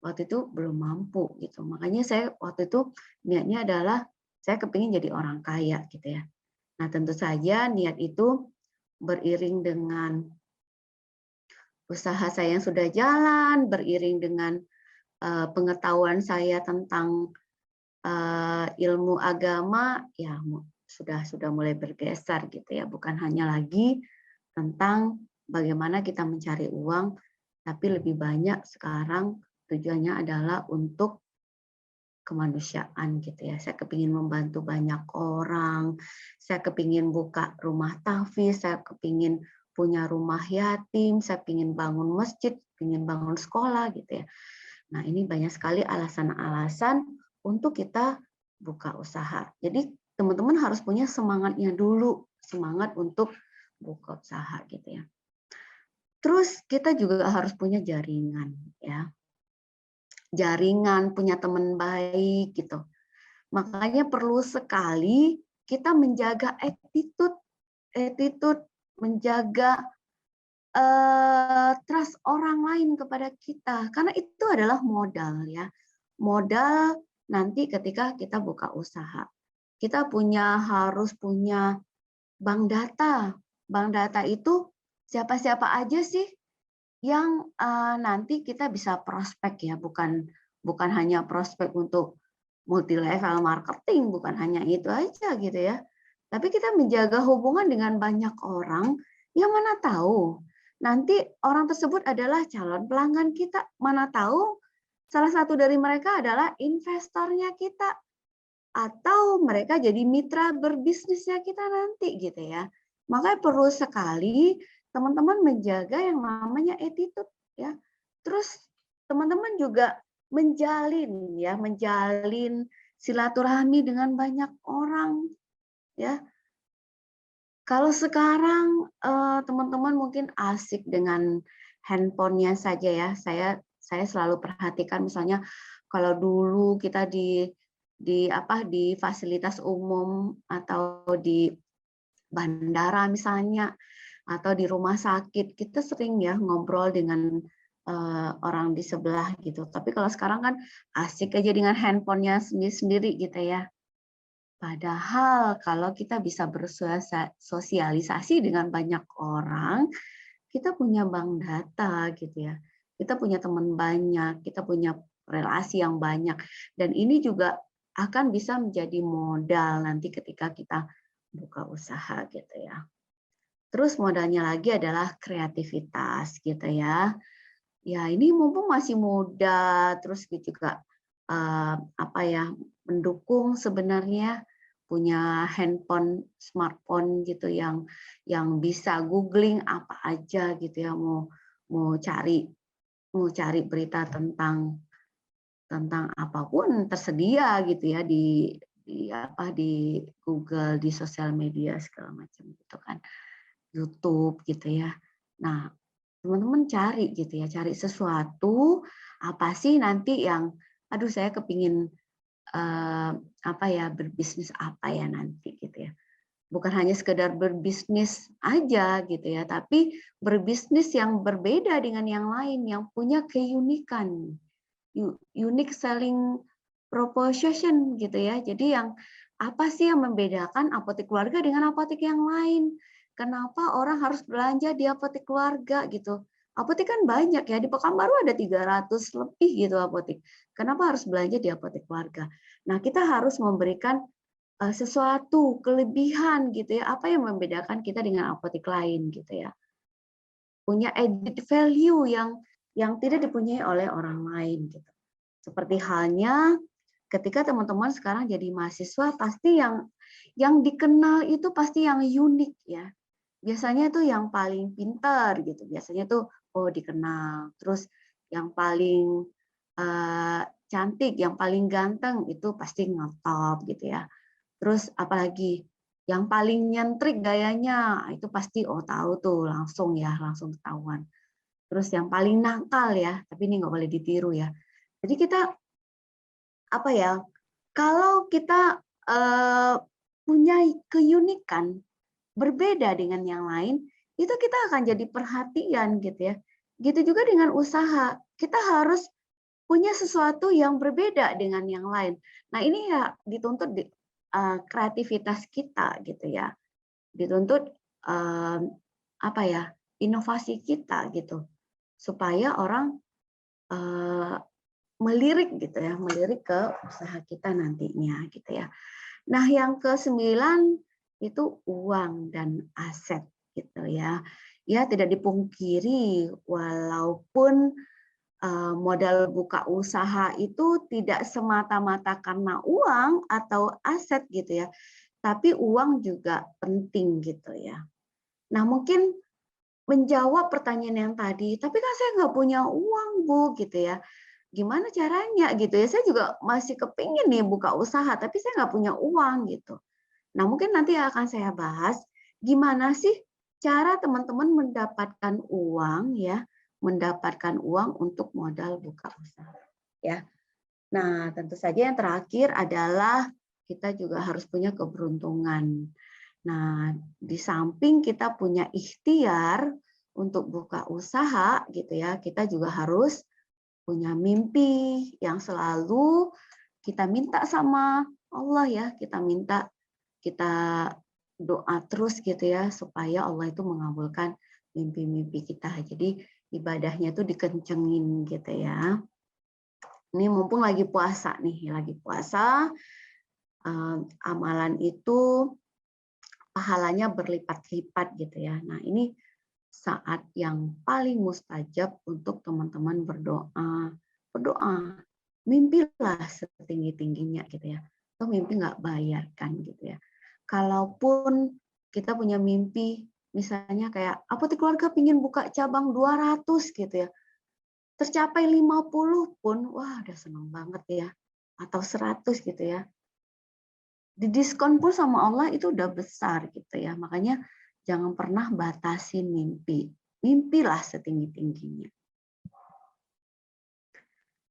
waktu itu belum mampu gitu. Makanya saya waktu itu niatnya adalah saya kepingin jadi orang kaya gitu ya. Nah tentu saja niat itu beriring dengan usaha saya yang sudah jalan, beriring dengan pengetahuan saya tentang ilmu agama, ya sudah mulai bergeser gitu ya. Bukan hanya lagi tentang bagaimana kita mencari uang, tapi lebih banyak sekarang tujuannya adalah untuk kemanusiaan gitu ya. Saya kepingin membantu banyak orang, saya kepingin buka rumah tahfiz, saya kepingin punya rumah yatim, saya kepingin bangun masjid, kepingin bangun sekolah gitu ya. Nah ini banyak sekali alasan-alasan untuk kita buka usaha. Jadi teman-teman harus punya semangatnya dulu, semangat untuk buka usaha gitu ya. Terus kita juga harus punya jaringan ya. Jaringan, punya teman baik gitu. Makanya perlu sekali kita menjaga attitude, menjaga trust orang lain kepada kita. Karena itu adalah modal ya. Modal nanti ketika kita buka usaha. Kita harus punya bank data. Bank data itu siapa-siapa aja sih yang nanti kita bisa prospek ya, bukan hanya prospek untuk multi level marketing, bukan hanya itu aja gitu ya. Tapi kita menjaga hubungan dengan banyak orang yang mana tahu nanti orang tersebut adalah calon pelanggan kita, mana tahu salah satu dari mereka adalah investornya kita atau mereka jadi mitra berbisnisnya kita nanti gitu ya. Makanya perlu sekali teman-teman menjaga yang namanya attitude ya. Terus teman-teman juga menjalin silaturahmi dengan banyak orang, ya. Kalau sekarang teman-teman mungkin asik dengan handphonenya saja ya. Saya selalu perhatikan misalnya kalau dulu kita di fasilitas umum atau di bandara misalnya atau di rumah sakit, kita sering ya ngobrol dengan orang di sebelah gitu. Tapi kalau sekarang kan asik aja dengan handphonenya sendiri-sendiri gitu ya. Padahal kalau kita bisa bersosialisasi dengan banyak orang, kita punya bank data gitu ya. Kita punya teman banyak, kita punya relasi yang banyak. Dan ini juga akan bisa menjadi modal nanti ketika kita buka usaha gitu ya. Terus modalnya lagi adalah kreativitas gitu ya. Ya ini mumpung masih muda, terus juga mendukung sebenarnya punya handphone, smartphone gitu yang bisa googling apa aja gitu ya, mau cari berita tentang apapun tersedia gitu ya di Google, di sosial media segala macam gitu kan, YouTube gitu ya. Nah, teman-teman cari gitu ya, cari sesuatu apa sih nanti yang, aduh saya kepingin berbisnis apa ya nanti gitu ya. Bukan hanya sekedar berbisnis aja gitu ya, tapi berbisnis yang berbeda dengan yang lain, yang punya keunikan, unique selling proposition gitu ya. Jadi yang apa sih yang membedakan apotek keluarga dengan apotek yang lain? Kenapa orang harus belanja di apotek keluarga gitu? Apotek kan banyak ya, di Pekanbaru ada 300 lebih gitu apotek. Kenapa harus belanja di apotek keluarga? Nah, kita harus memberikan sesuatu kelebihan gitu ya, apa yang membedakan kita dengan apotek lain gitu ya. Punya added value yang tidak dipunyai oleh orang lain gitu. Seperti halnya ketika teman-teman sekarang jadi mahasiswa, pasti yang dikenal itu pasti yang unik ya. Biasanya itu yang paling pintar gitu. Biasanya tuh dikenal. Terus yang paling cantik, yang paling ganteng itu pasti ngetop gitu ya. Terus apalagi yang paling nyentrik gayanya itu pasti tahu tuh langsung ketahuan. Terus yang paling nakal ya, tapi ini nggak boleh ditiru ya. Jadi kita kalau kita punya keunikan berbeda dengan yang lain, itu kita akan jadi perhatian gitu ya. Gitu juga dengan usaha, kita harus punya sesuatu yang berbeda dengan yang lain. Nah ini ya dituntut kreativitas kita gitu ya, dituntut inovasi kita gitu, supaya orang melirik gitu ya, melirik ke usaha kita nantinya gitu ya. Nah yang ke-9 itu uang dan aset gitu ya. Ya tidak dipungkiri walaupun modal buka usaha itu tidak semata-mata karena uang atau aset gitu ya, tapi uang juga penting gitu ya. Nah mungkin menjawab pertanyaan yang tadi, tapi kan saya nggak punya uang Bu gitu ya. Gimana caranya gitu ya? Saya juga masih kepingin nih buka usaha, tapi saya nggak punya uang gitu. Nah mungkin nanti akan saya bahas gimana sih cara teman-teman mendapatkan uang ya, mendapatkan uang untuk modal buka usaha ya. Nah, tentu saja yang terakhir adalah kita juga harus punya keberuntungan. Nah, di samping kita punya ikhtiar untuk buka usaha gitu ya, kita juga harus punya mimpi yang selalu kita minta sama Allah ya, kita doa terus gitu ya supaya Allah itu mengabulkan mimpi-mimpi kita. Jadi ibadahnya tuh dikencengin gitu ya. Ini mumpung lagi puasa nih, amalan itu pahalanya berlipat-lipat gitu ya. Nah ini saat yang paling mustajab untuk teman-teman berdoa, mimpilah setinggi-tingginya gitu ya. Atau mimpi nggak bayarkan gitu ya. Kalaupun kita punya mimpi, misalnya kayak apotek keluarga pingin buka cabang 200 gitu ya. tercapai 50 pun, wah udah senang banget ya. Atau 100 gitu ya. Didiskon pun sama Allah itu udah besar gitu ya. Makanya jangan pernah batasi mimpi. Mimpilah setinggi-tingginya.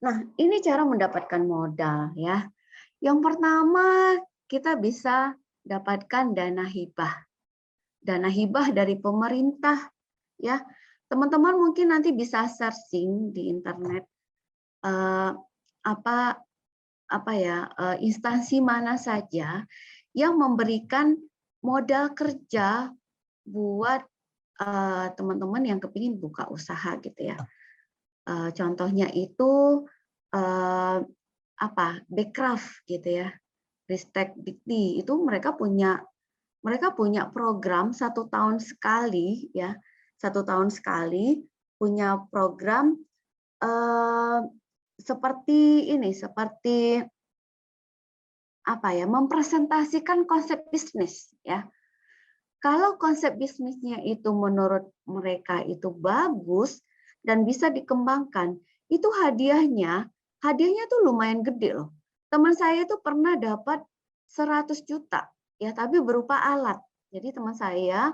Nah, ini cara mendapatkan modal ya. Yang pertama, kita bisa dapatkan dana hibah. Dana hibah dari pemerintah ya. Teman-teman mungkin nanti bisa searching di internet instansi mana saja yang memberikan modal kerja buat teman-teman yang kepingin buka usaha gitu ya. Contohnya itu Backcraft gitu ya, Ristek Dikti itu mereka punya program 1 tahun sekali ya, 1 tahun sekali punya program seperti mempresentasikan konsep bisnis ya. Kalau konsep bisnisnya itu menurut mereka itu bagus dan bisa dikembangkan, itu hadiahnya tuh lumayan gede loh. Teman saya itu pernah dapat 100 juta ya, tapi berupa alat. Jadi teman saya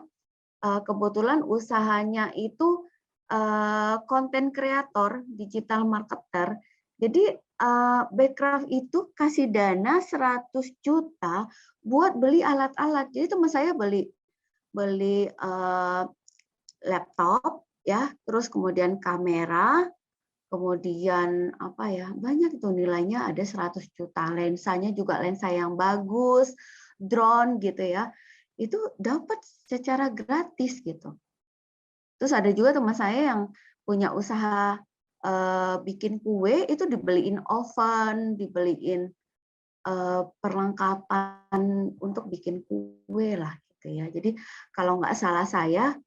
kebetulan usahanya itu konten kreator, digital marketer. Jadi Backcraft itu kasih dana 100 juta buat beli alat-alat. Jadi teman saya beli laptop ya, terus kemudian kamera, kemudian banyak itu nilainya ada 100 juta. Lensanya juga lensa yang bagus, drone gitu ya. Itu dapat secara gratis gitu. Terus ada juga teman saya yang punya usaha bikin kue, itu dibeliin oven, dibeliin perlengkapan untuk bikin kue lah gitu ya. Jadi kalau nggak salah saya,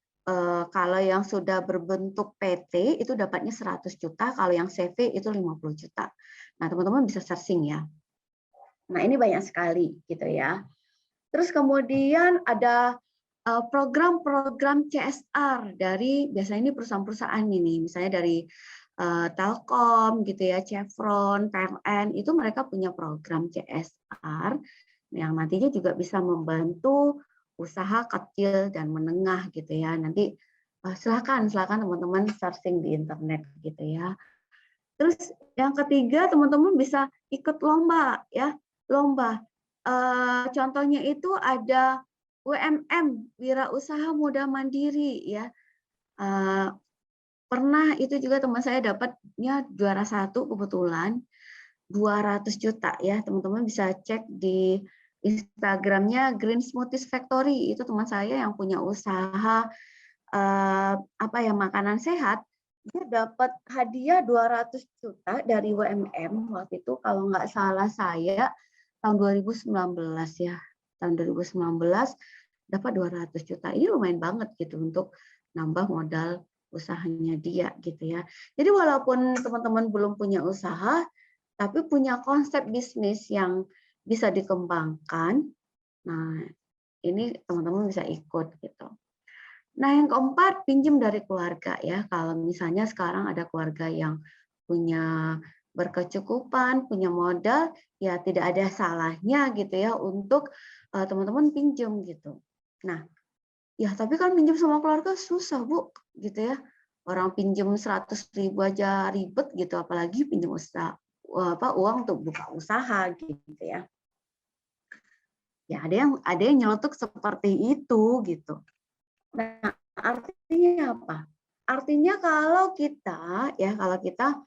kalau yang sudah berbentuk PT itu dapatnya 100 juta, kalau yang CV itu 50 juta. Nah teman-teman bisa searching ya. Nah ini banyak sekali gitu ya. Terus kemudian ada program-program CSR dari biasanya ini perusahaan-perusahaan ini, misalnya dari Telkom gitu ya, Chevron, PLN, itu mereka punya program CSR yang nantinya juga bisa membantu usaha kecil dan menengah gitu ya. Nanti silakan teman-teman searching di internet gitu ya. Terus yang ketiga teman-teman bisa ikut lomba ya, lomba. Contohnya itu ada WMM, Wirausaha Muda Mandiri ya. Pernah itu juga teman saya dapatnya juara 1 kebetulan 200 juta ya. Teman-teman bisa cek di Instagramnya Green Smoothies Factory. Itu teman saya yang punya usaha makanan sehat. Dia dapat hadiah 200 juta dari WMM waktu itu kalau nggak salah saya tahun 2019 ya. Tahun 2019 dapat 200 juta. Ini lumayan banget gitu untuk nambah modal usahanya dia gitu ya. Jadi walaupun teman-teman belum punya usaha, tapi punya konsep bisnis yang bisa dikembangkan, nah ini teman-teman bisa ikut gitu. Nah yang keempat, pinjam dari keluarga ya. Kalau misalnya sekarang ada keluarga yang punya berkecukupan, punya modal, ya tidak ada salahnya gitu ya untuk teman-teman pinjam gitu. Nah, ya tapi kan pinjam sama keluarga susah Bu, gitu ya. Orang pinjam 100.000 aja ribet gitu, apalagi pinjam uang untuk buka usaha gitu ya. Ya ada yang nyeletuk seperti itu gitu. Nah, artinya apa? Artinya kalau kita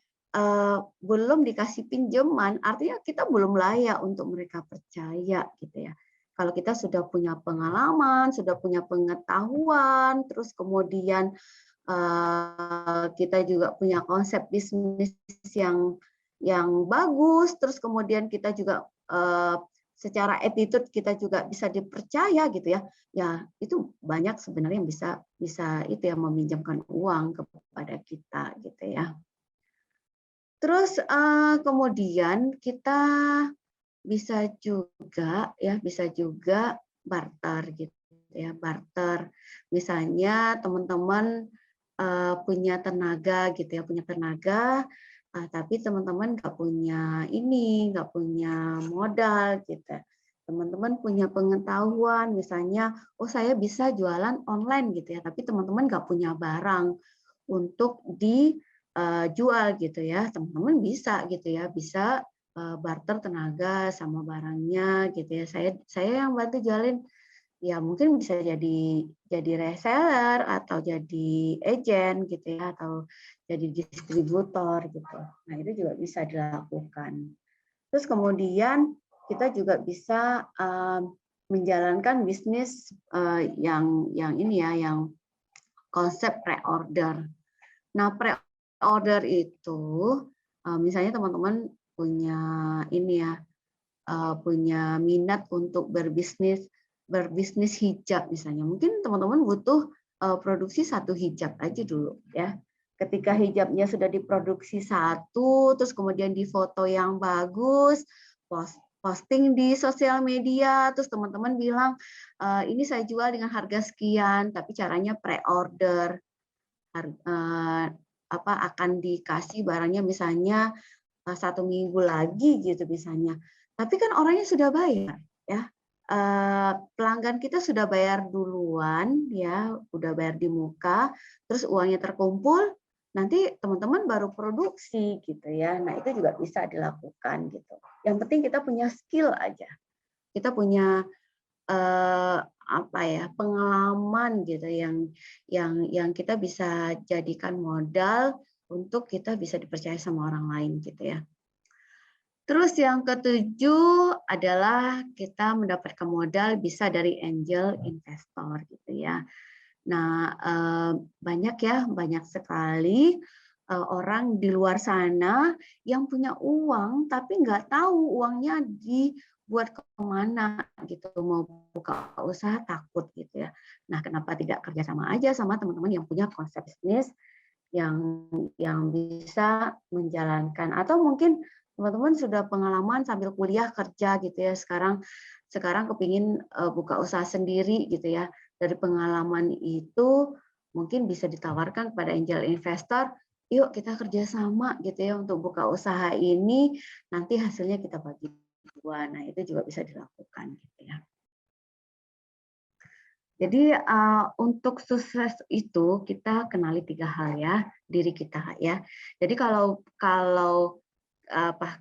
belum dikasih pinjaman, artinya kita belum layak untuk mereka percaya gitu ya. Kalau kita sudah punya pengalaman, sudah punya pengetahuan, terus kemudian kita juga punya konsep bisnis yang bagus, terus kemudian kita juga secara attitude kita juga bisa dipercaya gitu ya. Ya, itu banyak sebenarnya yang bisa itu ya meminjamkan uang kepada kita gitu ya. Terus kemudian kita bisa juga barter gitu ya, barter. Misalnya teman-teman punya tenaga gitu ya, punya tenaga, tapi teman-teman nggak punya ini, nggak punya modal gitu. Teman-teman punya pengetahuan, misalnya, oh saya bisa jualan online gitu ya, tapi teman-teman nggak punya barang untuk dijual gitu ya, teman-teman bisa gitu ya, bisa barter tenaga sama barangnya gitu ya. Saya yang bantu jualin, ya mungkin bisa jadi reseller atau jadi agent gitu ya, atau jadi distributor gitu. Nah itu juga bisa dilakukan. Terus kemudian kita juga bisa menjalankan bisnis yang ini ya, yang konsep pre-order. Nah pre-order itu misalnya teman-teman punya ini ya, punya minat untuk berbisnis hijab misalnya. Mungkin teman-teman butuh produksi satu hijab aja dulu ya. Ketika hijabnya sudah diproduksi satu, terus kemudian difoto yang bagus, posting di sosial media, terus teman-teman bilang ini saya jual dengan harga sekian, tapi caranya pre-order, akan dikasih barangnya misalnya 1 minggu lagi gitu misalnya. Tapi kan orangnya sudah bayar ya. Pelanggan kita sudah bayar duluan ya, udah bayar di muka, terus uangnya terkumpul, nanti teman-teman baru produksi gitu ya. Nah, itu juga bisa dilakukan gitu. Yang penting kita punya skill aja. Kita punya pengalaman gitu yang kita bisa jadikan modal untuk kita bisa dipercaya sama orang lain gitu ya. Terus yang ketujuh adalah kita mendapatkan modal bisa dari angel investor gitu ya. Nah, banyak sekali orang di luar sana yang punya uang tapi nggak tahu uangnya dibuat kemana gitu, mau buka usaha takut gitu ya. Nah, kenapa tidak kerjasama aja sama teman-teman yang punya konsep bisnis yang bisa menjalankan, atau mungkin teman-teman sudah pengalaman sambil kuliah kerja gitu ya, sekarang kepingin buka usaha sendiri gitu ya. Dari pengalaman itu mungkin bisa ditawarkan kepada angel investor, yuk kita kerjasama gitu ya untuk buka usaha ini, nanti hasilnya kita bagi dua. Nah itu juga bisa dilakukan gitu ya. Jadi untuk sukses itu kita kenali 3 hal ya, diri kita ya. Jadi kalau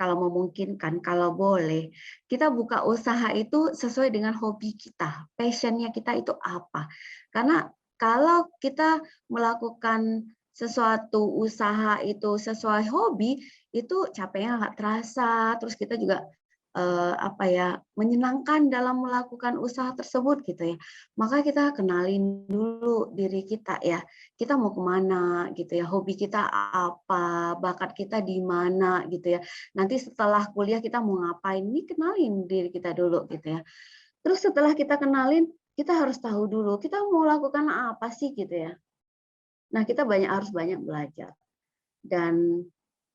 memungkinkan, kalau boleh, kita buka usaha itu sesuai dengan hobi kita, passion-nya kita itu apa. Karena kalau kita melakukan sesuatu usaha itu sesuai hobi, itu capeknya nggak terasa, terus kita juga menyenangkan dalam melakukan usaha tersebut gitu ya. Maka kita kenalin dulu diri kita ya. Kita mau kemana gitu ya, hobi kita apa, bakat kita di mana gitu ya. Nanti setelah kuliah kita mau ngapain, ini kenalin diri kita dulu gitu ya. Terus setelah kita kenalin, kita harus tahu dulu kita mau lakukan apa sih gitu ya. Nah, kita harus banyak belajar. Dan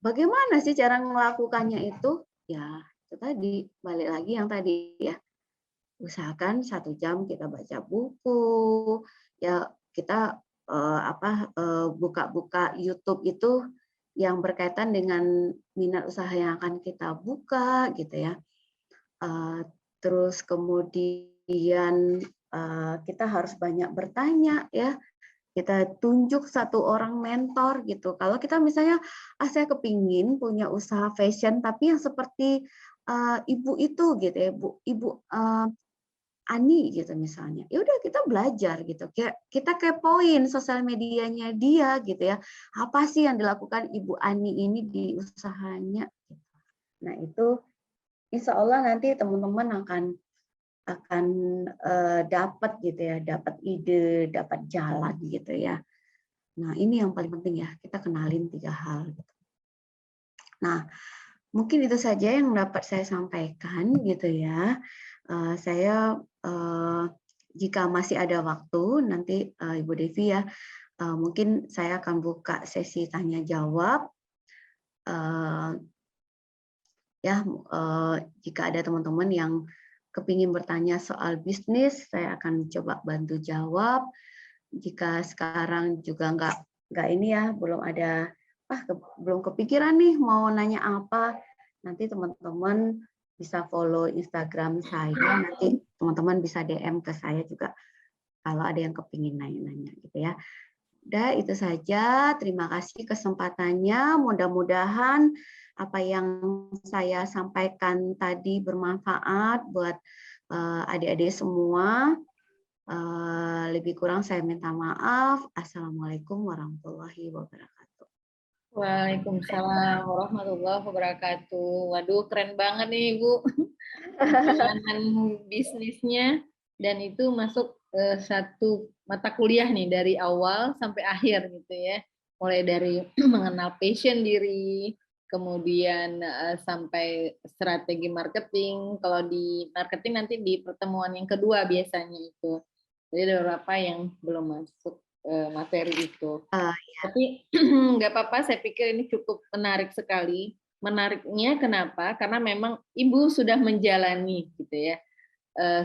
bagaimana sih cara melakukannya itu? Ya, itu tadi, balik lagi yang tadi ya. Usahakan 1 jam kita baca buku, ya kita buka-buka YouTube itu yang berkaitan dengan minat usaha yang akan kita buka gitu ya. Terus kemudian kita harus banyak bertanya ya. Kita tunjuk 1 orang mentor gitu. Kalau kita misalnya, saya kepingin punya usaha fashion tapi yang seperti ibu itu gitu ya, ibu Ani gitu misalnya. Ya udah kita belajar gitu. Kita kepoin sosial medianya dia gitu ya. Apa sih yang dilakukan Ibu Ani ini di usahanya? Nah, itu insya Allah nanti teman-teman akan dapat gitu ya, dapat ide, dapat jalan gitu ya. Nah, ini yang paling penting ya, kita kenalin 3 hal gitu. Nah, mungkin itu saja yang dapat saya sampaikan gitu ya. Saya jika masih ada waktu nanti Ibu Devi ya, mungkin saya akan buka sesi tanya jawab. Jika ada teman-teman yang kepingin bertanya soal bisnis, saya akan coba bantu jawab. Jika sekarang juga nggak ini ya, belum ada, belum kepikiran nih mau nanya apa, nanti teman-teman bisa follow Instagram saya, nanti teman-teman bisa DM ke saya juga kalau ada yang kepingin nanya-nanya gitu ya. Udah itu saja, terima kasih kesempatannya, mudah-mudahan apa yang saya sampaikan tadi bermanfaat buat adik-adik semua. Lebih kurang saya minta maaf. Assalamualaikum warahmatullahi wabarakatuh. Waalaikumsalam warahmatullahi wabarakatuh. Waduh, keren banget nih Ibu perjalanan bisnisnya, dan itu masuk satu mata kuliah nih dari awal sampai akhir gitu ya. Mulai dari mengenal passion diri, kemudian sampai strategi marketing. Kalau di marketing nanti di pertemuan yang kedua biasanya itu. Jadi ada beberapa yang belum masuk materi itu. Tapi nggak apa-apa, saya pikir ini cukup menarik sekali. Menariknya kenapa? Karena memang Ibu sudah menjalani gitu ya.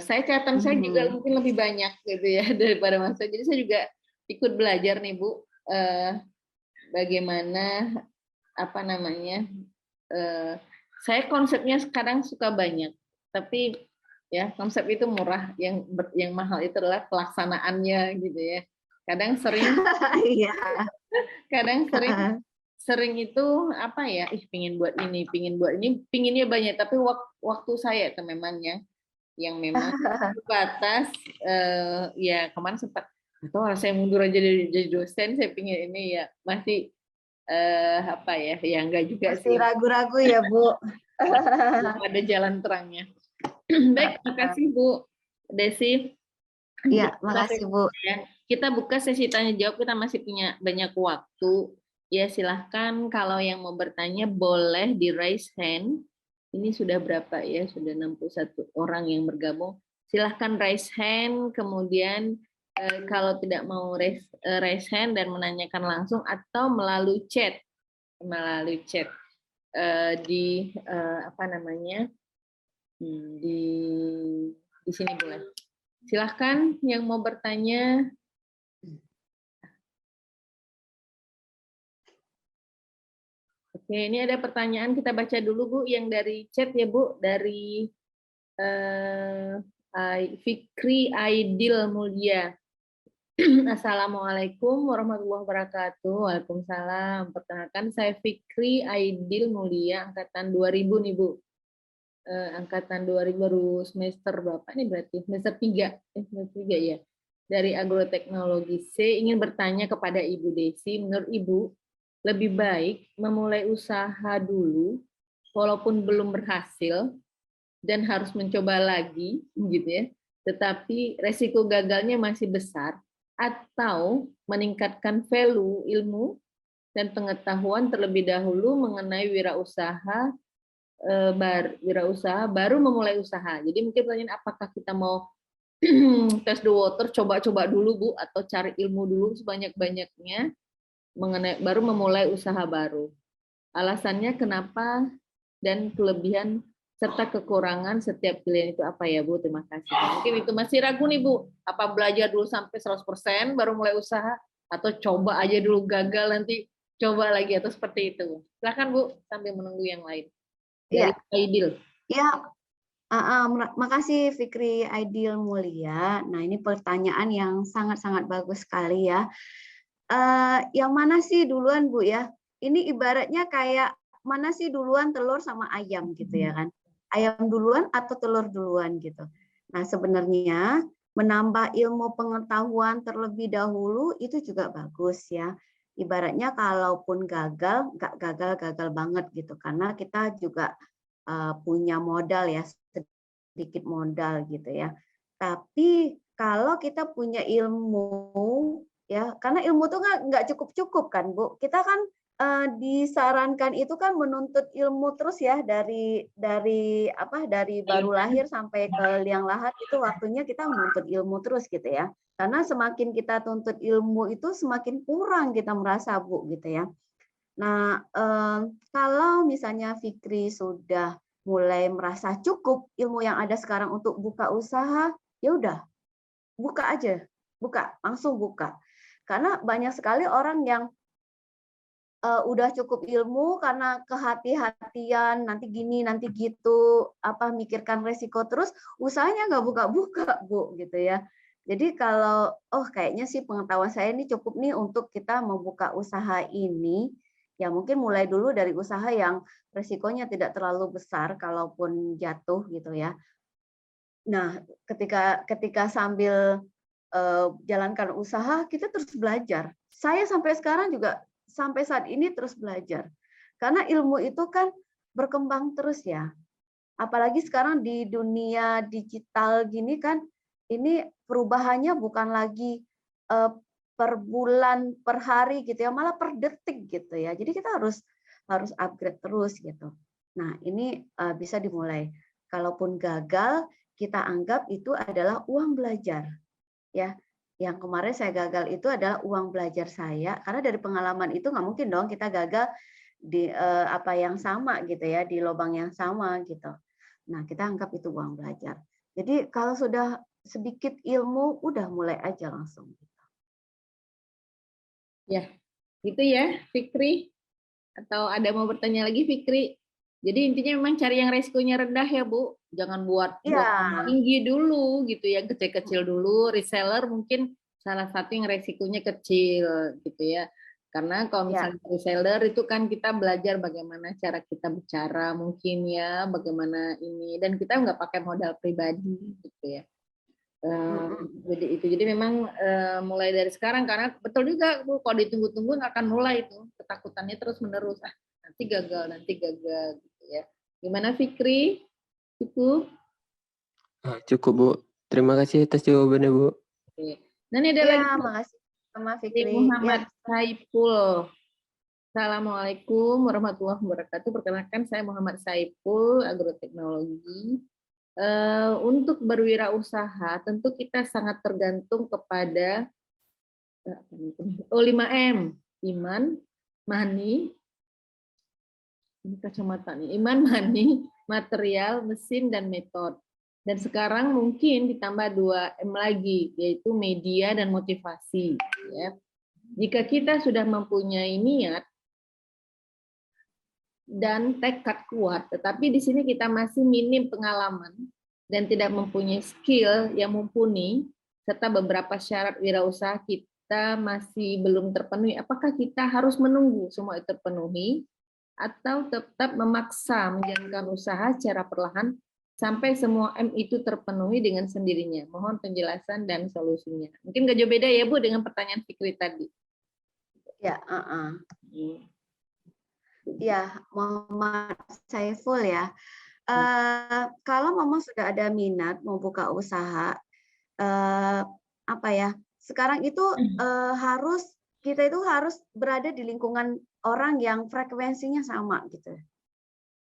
Saya catatan saya juga mungkin lebih banyak gitu ya daripada Mas. Jadi saya juga ikut belajar nih Bu, bagaimana apa namanya. Saya konsepnya sekarang suka banyak, tapi ya konsep itu murah, yang mahal itu adalah pelaksanaannya gitu ya. Kadang sering sering itu apa ya, pingin buat ini, pinginnya banyak, tapi waktu saya itu memang yang memang terbatas. Ya kemarin sempat atau saya mundur aja jadi dosen, saya pingin ini ya masih apa ya enggak juga masih sih, ragu-ragu ya Bu. ada jalan terangnya. Baik, terima kasih Bu Desi. Iya, makasih Bu. Kita buka sesi tanya jawab, kita masih punya banyak waktu. Ya silahkan kalau yang mau bertanya boleh di raise hand. Ini sudah berapa ya? Sudah 61 orang yang bergabung. Silahkan raise hand, kemudian kalau tidak mau raise hand dan menanyakan langsung atau melalui chat di apa namanya, di sini boleh. Silahkan yang mau bertanya. Oke, ini ada pertanyaan, kita baca dulu Bu yang dari chat ya Bu, dari Fikri Aidil Mulia. Assalamualaikum warahmatullahi wabarakatuh. Waalaikumsalam. Perkenalkan saya Fikri Aidil Mulia, angkatan 2000 nih Bu. Angkatan 2000 baru semester berapa nih berarti? Semester 3. Semester 3 ya. Dari agroteknologi C, ingin bertanya kepada Ibu Desi, menurut Ibu lebih baik memulai usaha dulu walaupun belum berhasil dan harus mencoba lagi gitu ya, tetapi resiko gagalnya masih besar, atau meningkatkan value ilmu dan pengetahuan terlebih dahulu mengenai wirausaha baru memulai usaha. Jadi mungkin pertanyaan, apakah kita mau test the water, coba-coba dulu Bu, atau cari ilmu dulu sebanyak-banyaknya mengenai baru memulai usaha baru. Alasannya kenapa dan kelebihan serta kekurangan setiap pilihan itu apa ya Bu? Terima kasih. Mungkin itu masih ragu nih Bu, apa belajar dulu sampai 100% baru mulai usaha, atau coba aja dulu gagal nanti coba lagi, atau seperti itu. Silakan Bu sambil menunggu yang lain. Dari Aidil. Ya, makasih Fikri Aidil Mulia. Nah ini pertanyaan yang sangat-sangat bagus sekali ya. Yang mana sih duluan Bu ya? Ini ibaratnya kayak mana sih duluan telur sama ayam gitu ya kan? Ayam duluan atau telur duluan gitu. Nah sebenarnya menambah ilmu pengetahuan terlebih dahulu itu juga bagus ya. Ibaratnya kalaupun gagal, nggak gagal-gagal banget gitu. Karena kita juga punya modal ya, sedikit modal gitu ya. Tapi kalau kita punya ilmu ya, karena ilmu itu nggak cukup kan Bu. Kita kan disarankan itu kan menuntut ilmu terus ya dari baru lahir sampai ke liang lahat, itu waktunya kita menuntut ilmu terus gitu ya. Karena semakin kita tuntut ilmu itu semakin kurang kita merasa Bu gitu ya. Nah kalau misalnya Fikri sudah mulai merasa cukup ilmu yang ada sekarang untuk buka usaha, ya udah buka aja, langsung buka. Karena banyak sekali orang yang udah cukup ilmu karena kehati-hatian, nanti gini, nanti gitu, mikirkan resiko terus, usahanya nggak buka-buka, Bu, gitu ya. Jadi kalau, kayaknya sih pengetahuan saya ini cukup nih untuk kita membuka usaha ini, ya mungkin mulai dulu dari usaha yang resikonya tidak terlalu besar, kalaupun jatuh gitu ya. Nah, ketika sambil jalankan usaha, kita terus belajar. Saya sampai sekarang juga sampai saat ini terus belajar. Karena ilmu itu kan berkembang terus ya. Apalagi sekarang di dunia digital gini kan, ini perubahannya bukan lagi per bulan, per hari gitu ya, malah per detik gitu ya. Jadi kita harus upgrade terus gitu. Nah, ini bisa dimulai. Kalaupun gagal, kita anggap itu adalah uang belajar. Ya, yang kemarin saya gagal itu adalah uang belajar saya, karena dari pengalaman itu nggak mungkin dong kita gagal di apa yang sama gitu ya, di lubang yang sama gitu. Nah, kita anggap itu uang belajar. Jadi kalau sudah sedikit ilmu, udah mulai aja langsung. Ya, gitu ya, Fikri. Atau ada mau bertanya lagi, Fikri? Jadi intinya memang cari yang resikonya rendah ya, Bu. Jangan buat yang tinggi dulu gitu, yang kecil-kecil dulu. Reseller mungkin salah satu yang resikonya kecil gitu ya. Karena kalau misalnya reseller itu kan kita belajar bagaimana cara kita bicara mungkin ya, bagaimana ini, dan kita nggak pakai modal pribadi gitu ya. Jadi memang mulai dari sekarang, karena betul juga Bu, kalau ditunggu-tunggu akan mulai itu ketakutannya terus menerus, nanti gagal gitu ya. Gimana Fikri? Cukup? Cukup Bu, terima kasih atas jawabannya Bu. Oke. Nah ini ada lagi makasih sama Fikri. Muhammad Saiful. Assalamualaikum warahmatullahi wabarakatuh. Perkenalkan saya Muhammad Saiful, agroteknologi. Untuk berwirausaha tentu kita sangat tergantung kepada 5M, iman, money, ini kacamata nih, iman, money, material, mesin, dan metode. Dan sekarang mungkin ditambah 2M lagi, yaitu media dan motivasi. Ya. Jika kita sudah mempunyai niat dan tekad kuat, tetapi di sini kita masih minim pengalaman dan tidak mempunyai skill yang mumpuni, serta beberapa syarat wirausaha kita masih belum terpenuhi. Apakah kita harus menunggu semua itu terpenuhi, atau tetap memaksa menjalankan usaha secara perlahan sampai semua M itu terpenuhi dengan sendirinya? Mohon penjelasan dan solusinya. Mungkin nggak jauh beda ya Bu dengan pertanyaan Fikri tadi. Ya, Ya, Muhammad Saiful ya. Kalau memang sudah ada minat mau buka usaha, sekarang itu kita itu harus berada di lingkungan orang yang frekuensinya sama gitu.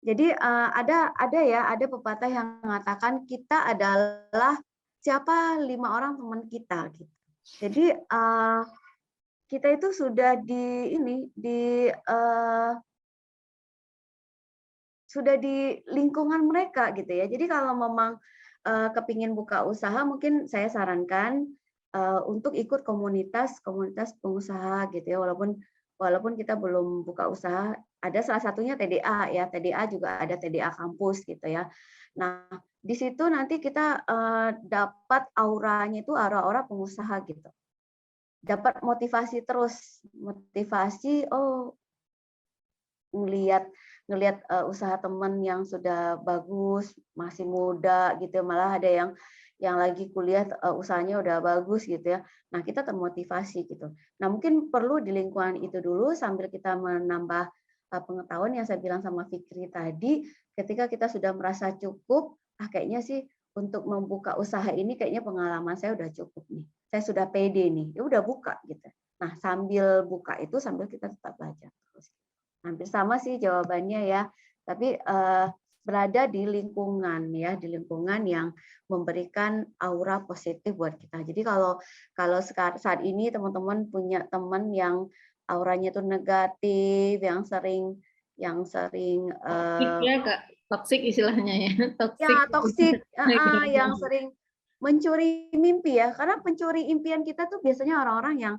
Jadi ada pepatah yang mengatakan kita adalah siapa 5 orang teman kita gitu. Jadi kita itu sudah sudah di lingkungan mereka gitu ya. Jadi kalau memang kepingin buka usaha, mungkin saya sarankan untuk ikut komunitas pengusaha gitu ya. Walaupun kita belum buka usaha, ada salah satunya TDA ya. TDA juga ada TDA kampus gitu ya. Nah, di situ nanti kita dapat auranya itu aura-aura pengusaha gitu. Dapat motivasi terus, ngelihat usaha teman yang sudah bagus, masih muda gitu, malah ada yang lagi kuliah usahanya udah bagus gitu ya. Nah, kita termotivasi gitu. Nah, mungkin perlu di lingkungan itu dulu sambil kita menambah pengetahuan yang saya bilang sama Fikri tadi, ketika kita sudah merasa cukup, kayaknya sih untuk membuka usaha ini kayaknya pengalaman saya udah cukup nih. Saya sudah pede nih, ya udah buka gitu. Nah, sambil buka itu sambil kita tetap belajar terus. Hampir sama sih jawabannya ya, tapi berada di lingkungan ya, di lingkungan yang memberikan aura positif buat kita. Jadi kalau saat ini teman-teman punya teman yang auranya itu negatif, yang sering toksik ya Kak, toksik istilahnya ya, toksik. Ya, toksik, yang sering mencuri mimpi ya, karena pencuri impian kita tuh biasanya orang-orang yang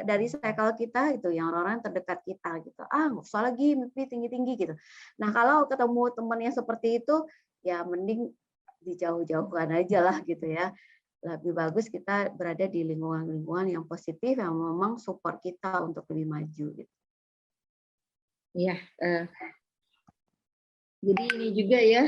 dari circle kita itu, yang orang-orang terdekat kita gitu. Nggak usah lagi mimpi tinggi-tinggi gitu. Nah kalau ketemu teman yang seperti itu, ya mending dijauh-jauhkan aja lah gitu ya. Lebih bagus kita berada di lingkungan-lingkungan yang positif, yang memang support kita untuk lebih maju gitu. Iya, jadi ini juga ya,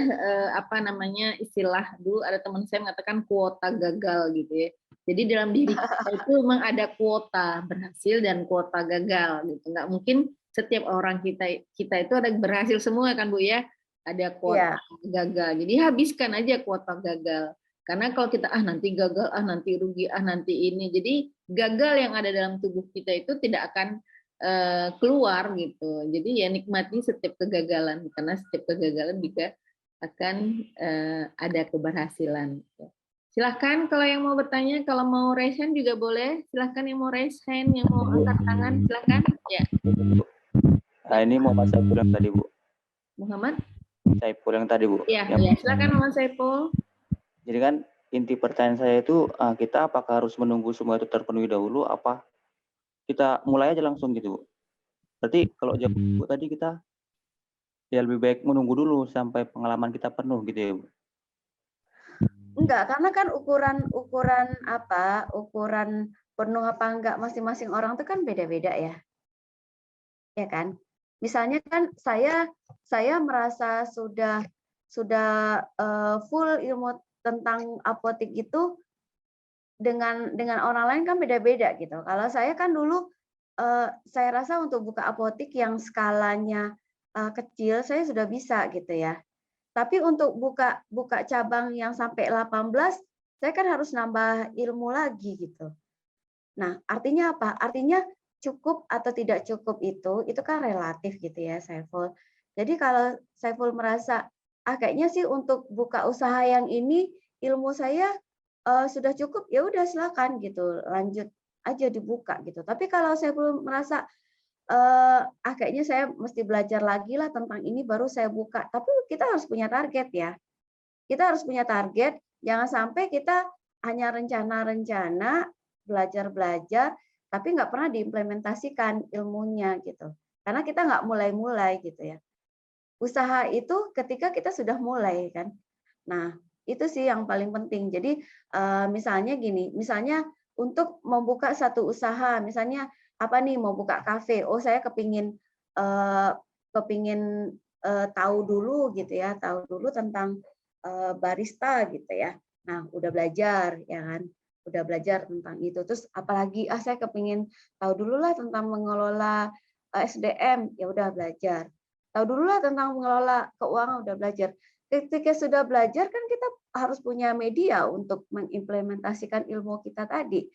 apa namanya, istilah dulu ada teman saya mengatakan kuota gagal gitu ya. Jadi dalam diri kita itu memang ada kuota berhasil dan kuota gagal gitu. Nggak mungkin setiap orang kita itu ada berhasil semua kan Bu ya. Ada kuota gagal. Jadi habiskan aja kuota gagal. Karena kalau kita nanti gagal, nanti rugi, nanti ini. Jadi gagal yang ada dalam tubuh kita itu tidak akan keluar gitu. Jadi ya nikmati setiap kegagalan, karena setiap kegagalan juga akan ada keberhasilan. Silahkan kalau yang mau bertanya, kalau mau raise hand juga boleh. Silahkan yang mau raise hand, yang mau angkat tangan, silahkan. Ya. Nah, ini Muhammad Saiful yang tadi, Bu. Muhammad? Saiful yang tadi, Bu. Ya, silahkan Muhammad Saiful. Jadi kan inti pertanyaan saya itu, kita apakah harus menunggu semua itu terpenuhi dahulu, apa kita mulai aja langsung gitu, Bu. Berarti kalau jawab Bu tadi kita ya lebih baik menunggu dulu sampai pengalaman kita penuh gitu ya, Bu. Enggak, karena kan ukuran penuh apa enggak masing-masing orang itu kan beda-beda ya. Ya kan? Misalnya kan saya merasa sudah full ilmu tentang apotek itu dengan orang lain kan beda-beda gitu. Kalau saya kan dulu saya rasa untuk buka apotek yang skalanya kecil saya sudah bisa gitu ya. Tapi untuk buka cabang yang sampai 18, saya kan harus nambah ilmu lagi gitu. Nah, artinya apa? Artinya cukup atau tidak cukup itu kan relatif gitu ya, Saiful. Jadi kalau Saiful merasa, kayaknya sih untuk buka usaha yang ini ilmu saya sudah cukup, ya udah silakan gitu, lanjut aja dibuka gitu. Tapi kalau Saiful merasa kayaknya saya mesti belajar lagi lah tentang ini baru saya buka. Tapi kita harus punya target ya. Kita harus punya target, jangan sampai kita hanya rencana-rencana, belajar-belajar, tapi nggak pernah diimplementasikan ilmunya gitu. Karena kita nggak mulai-mulai gitu ya. Usaha itu ketika kita sudah mulai kan. Nah, itu sih yang paling penting. Jadi misalnya gini, misalnya untuk membuka satu usaha, misalnya apa nih mau buka kafe, saya kepingin tahu dulu gitu ya, tahu dulu tentang barista gitu ya. Nah, udah belajar ya kan, udah belajar tentang itu. Terus apalagi saya kepingin tahu dulu lah tentang mengelola SDM, ya udah belajar. Tahu dulu lah tentang mengelola keuangan, udah belajar. Ketika sudah belajar kan kita harus punya media untuk mengimplementasikan ilmu kita tadi.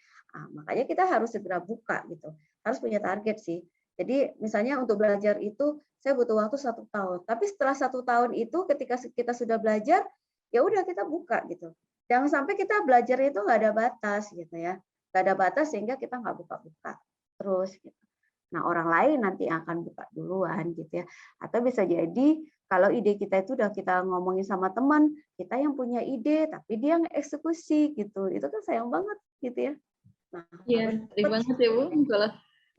Makanya kita harus segera buka gitu. Harus punya target sih. Jadi misalnya untuk belajar itu saya butuh waktu 1 tahun. Tapi setelah 1 tahun itu ketika kita sudah belajar, ya udah kita buka gitu. Jangan sampai kita belajar itu nggak ada batas gitu ya. Nggak ada batas sehingga kita nggak buka-buka terus gitu. Nah, orang lain nanti akan buka duluan gitu ya. Atau bisa jadi kalau ide kita itu udah kita ngomongin sama teman, kita yang punya ide tapi dia ngeksekusi gitu. Itu kan sayang banget gitu ya. Nah, iya, sering banget ya Bu, kalau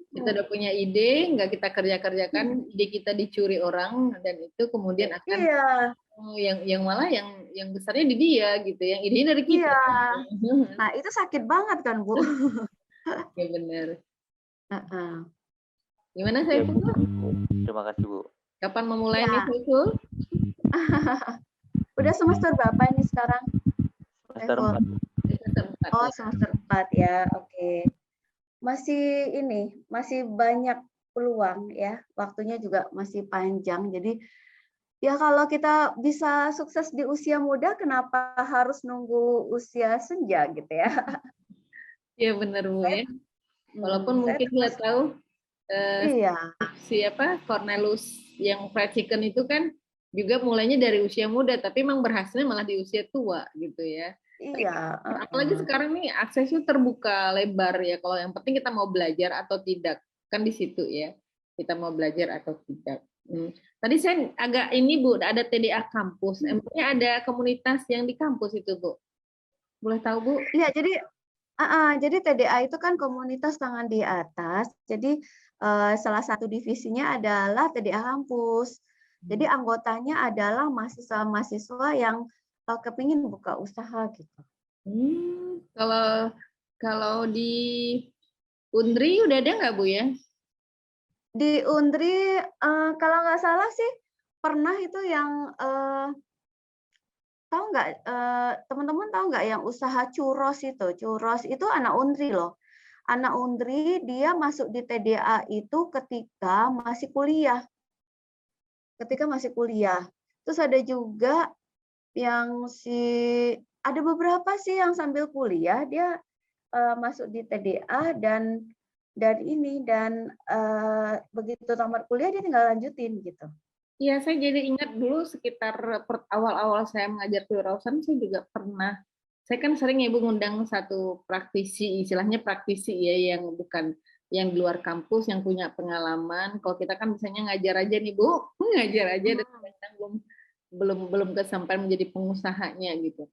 kita udah punya ide, nggak kita kerjakan, ide kita dicuri orang, dan itu kemudian akan yang malah yang besarnya di dia gitu, yang idenya dari kita. Iya. Nah, itu sakit banget kan Bu. Ya benar. Gimana Saiful? Terima kasih Bu. Kapan memulai nih Saiful? Udah semester berapa ini sekarang? Semester 4. Oh, semester 4 ya. Oke. Masih banyak peluang ya. Waktunya juga masih panjang. Jadi ya kalau kita bisa sukses di usia muda, kenapa harus nunggu usia senja gitu ya? Ya benar Bu ya. Walaupun mungkin nggak tahu siapa Cornelius yang fried chicken itu kan juga mulainya dari usia muda, tapi memang berhasilnya malah di usia tua gitu ya. Iya. Apalagi sekarang nih aksesnya terbuka lebar ya. Kalau yang penting kita mau belajar atau tidak, kan di situ ya. Kita mau belajar atau tidak. Tadi saya agak ini Bu, ada TDA kampus. Emangnya ada komunitas yang di kampus itu Bu? Boleh tahu, Bu? Iya, jadi TDA itu kan komunitas tangan di atas. Jadi salah satu divisinya adalah TDA kampus. Jadi anggotanya adalah mahasiswa-mahasiswa yang kepingin buka usaha gitu. Kalau di Undri udah ada nggak, Bu, ya? Di Undri kalau nggak salah sih pernah itu yang tahu nggak teman-teman tahu nggak yang usaha churros itu? Churros itu anak Undri loh. Anak Undri dia masuk di TDA itu ketika masih kuliah. Terus ada juga yang ada beberapa sih yang sambil kuliah dia masuk di TDA dan begitu tamat kuliah dia tinggal lanjutin gitu. Iya, saya jadi ingat dulu sekitar awal-awal saya mengajar kewirausahaan, saya juga pernah. Saya kan sering Ibu ngundang satu praktisi, istilahnya praktisi ya, yang bukan yang di luar kampus, yang punya pengalaman. Kalau kita kan misalnya ngajar aja nih, Bu, ngajar aja dan belum kesampaian menjadi pengusahanya gitu.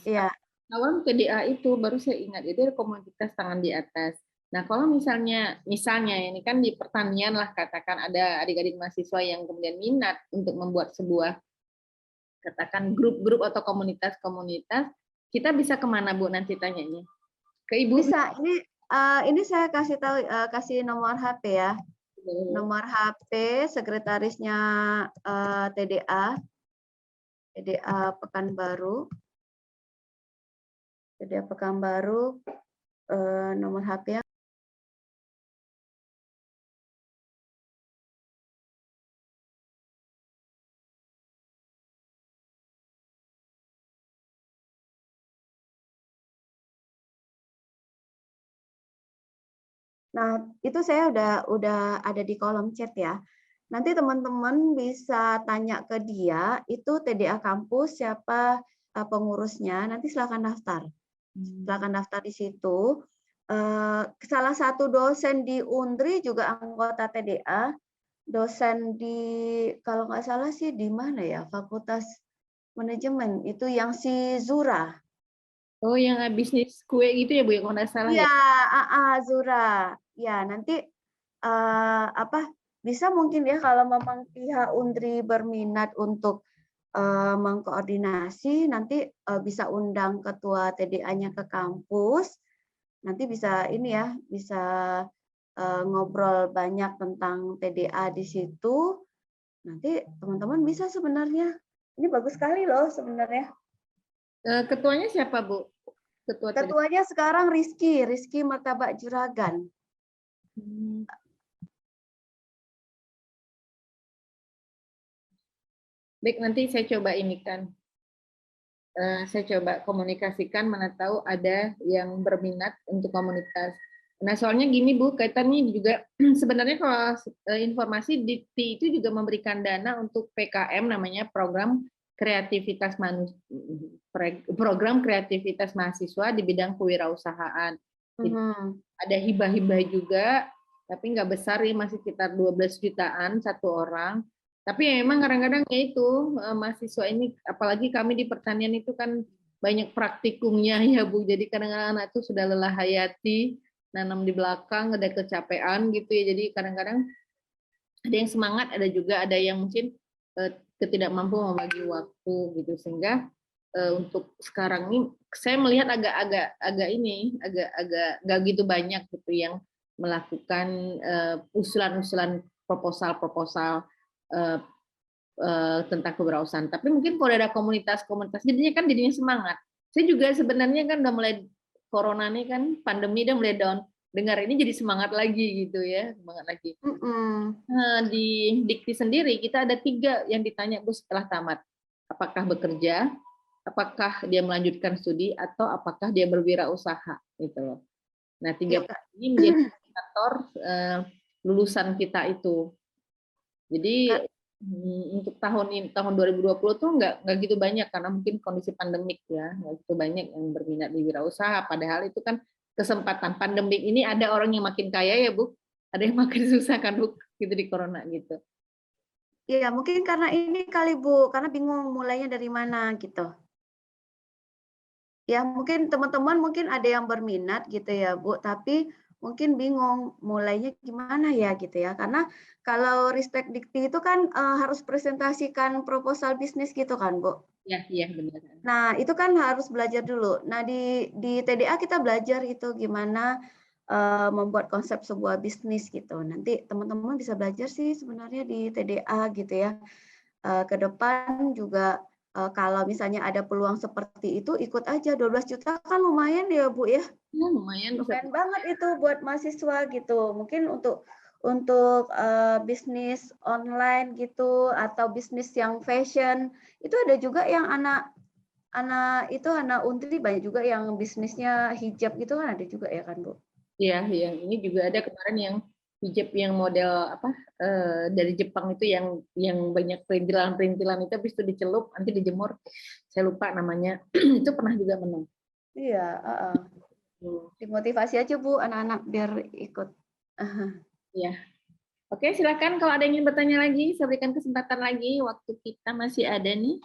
Iya. Awal TDA itu baru saya ingat itu komunitas tangan di atas. Nah, kalau misalnya ini kan di pertanian lah, katakan ada adik-adik mahasiswa yang kemudian minat untuk membuat sebuah katakan grup-grup atau komunitas-komunitas, kita bisa kemana, Bu, nanti tanyanya? Ke Ibu? Bisa. Ini saya kasih tahu kasih nomor HP ya. Nomor HP sekretarisnya TDA Pekanbaru. TDA Pekanbaru nomor HP-nya. Nah, itu saya udah ada di kolom chat ya. Nanti teman-teman bisa tanya ke dia, itu TDA kampus siapa pengurusnya, nanti silakan daftar. Silakan daftar di situ. Salah satu dosen di Undri juga anggota TDA, dosen kalau nggak salah sih di mana ya, Fakultas Manajemen, itu yang si Zura. Oh, yang bisnis kue gitu ya, Bu, yang kalau nggak salah ya? Iya, Zura. Ya, nanti bisa mungkin ya kalau memang pihak Undri berminat untuk mengkoordinasi, nanti bisa undang ketua TDA-nya ke kampus. Nanti bisa bisa ngobrol banyak tentang TDA di situ. Nanti teman-teman bisa sebenarnya. Ini bagus sekali loh sebenarnya. Ketuanya siapa, Bu? Ketuanya sekarang Rizky Martabak Juragan. Baik, nanti saya coba saya coba komunikasikan, mana tahu ada yang berminat untuk komunitas. Nah, soalnya gini, Bu, kaitannya juga sebenarnya kalau informasi Dikti itu juga memberikan dana untuk PKM, namanya program kreativitas mahasiswa di bidang kewirausahaan. Ada hibah-hibah juga, tapi nggak besar ya, masih sekitar 12 jutaan satu orang. Tapi ya memang kadang-kadang ya itu mahasiswa ini, apalagi kami di pertanian itu kan banyak praktikumnya ya, Bu. Jadi kadang-kadang anak itu sudah lelah hayati, nanam di belakang, ada kecapean gitu ya. Jadi kadang-kadang ada yang semangat, ada juga ada yang mungkin ketidakmampu membagi waktu gitu. Sehingga untuk sekarang ini saya melihat agak nggak gitu banyak gitu yang melakukan usulan-usulan proposal tentang kewirausahaan. Tapi mungkin kalau ada komunitas jadinya semangat. Saya juga sebenarnya kan udah mulai corona nih kan, pandemi udah mulai down. Dengar ini jadi semangat lagi gitu ya, semangat lagi. Nah, di Dikti sendiri kita ada 3 yang ditanya, Bu, setelah tamat. Apakah bekerja, apakah dia melanjutkan studi, atau apakah dia berwirausaha gitu loh. Nah, 3 ini menjadi indikator lulusan kita itu. Jadi untuk tahun 2020 tuh nggak gitu banyak karena mungkin kondisi pandemik ya, nggak gitu banyak yang berminat di wirausaha. Padahal itu kan kesempatan pandemik ini, ada orang yang makin kaya ya, Bu, ada yang makin susah kan, Bu, gitu di corona gitu. Iya, mungkin karena ini kali, Bu, karena bingung mulainya dari mana gitu. Ya mungkin teman-teman mungkin ada yang berminat gitu ya Bu, tapi mungkin bingung mulainya gimana ya gitu ya. Karena kalau Ristek Dikti itu kan harus presentasikan proposal bisnis gitu kan Bu. Ya, iya benar. Nah itu kan harus belajar dulu. Nah di TDA kita belajar itu gimana membuat konsep sebuah bisnis gitu. Nanti teman-teman bisa belajar sih sebenarnya di TDA gitu ya. Ke depan juga kalau misalnya ada peluang seperti itu, ikut aja. 12 juta kan lumayan ya Bu ya. Ya, lumayan Banget itu buat mahasiswa gitu. Mungkin untuk bisnis online gitu atau bisnis yang fashion itu ada juga yang anak Untri banyak juga yang bisnisnya hijab gitu kan ada juga ya kan Bu. Iya, yang ini juga ada kemarin yang hijab yang model apa dari Jepang itu yang banyak perintilan itu habis itu dicelup nanti dijemur. Saya lupa namanya. Itu pernah juga menang. Iya, dimotivasi aja Bu anak-anak biar ikut. Iya. Oke, silakan kalau ada yang ingin bertanya lagi, saya berikan kesempatan lagi. Waktu kita masih ada nih.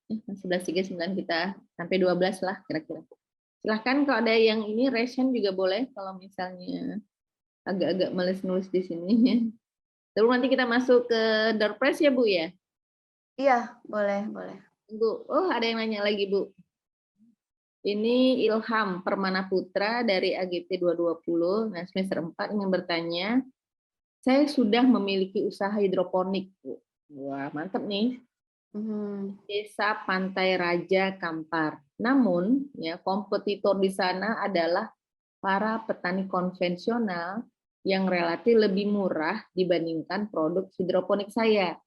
11.39 kita sampai 12 lah kira-kira. Silahkan kalau ada yang ini ration juga boleh kalau misalnya agak-agak males nulis di sini. Terus nanti kita masuk ke door prize ya Bu ya? Iya, boleh. Bu, oh ada yang nanya lagi Bu. Ini Ilham Permana Putra dari AGT 220, nah semester 4 ingin bertanya, saya sudah memiliki usaha hidroponik Bu. Wah mantap nih. Desa Pantai Raja Kampar. Namun, ya kompetitor di sana adalah para petani konvensional yang relatif lebih murah dibandingkan produk hidroponik saya.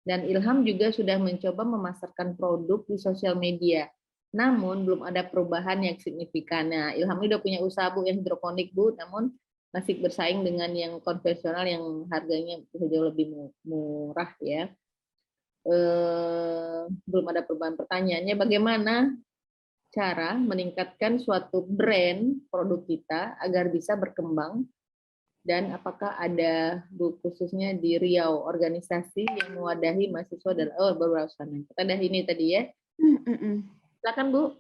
Dan Ilham juga sudah mencoba memasarkan produk di sosial media. Namun belum ada perubahan yang signifikan. Nah, Ilham udah punya usaha Bu yang hidroponik Bu, namun masih bersaing dengan yang konvensional yang harganya jauh lebih murah ya. Belum ada perubahan. Pertanyaannya bagaimana cara meningkatkan suatu brand produk kita agar bisa berkembang, dan apakah ada Bu khususnya di Riau organisasi yang mewadahi mahasiswa dan beberapa sana. Kita ada ini tadi ya. Silakan Bu.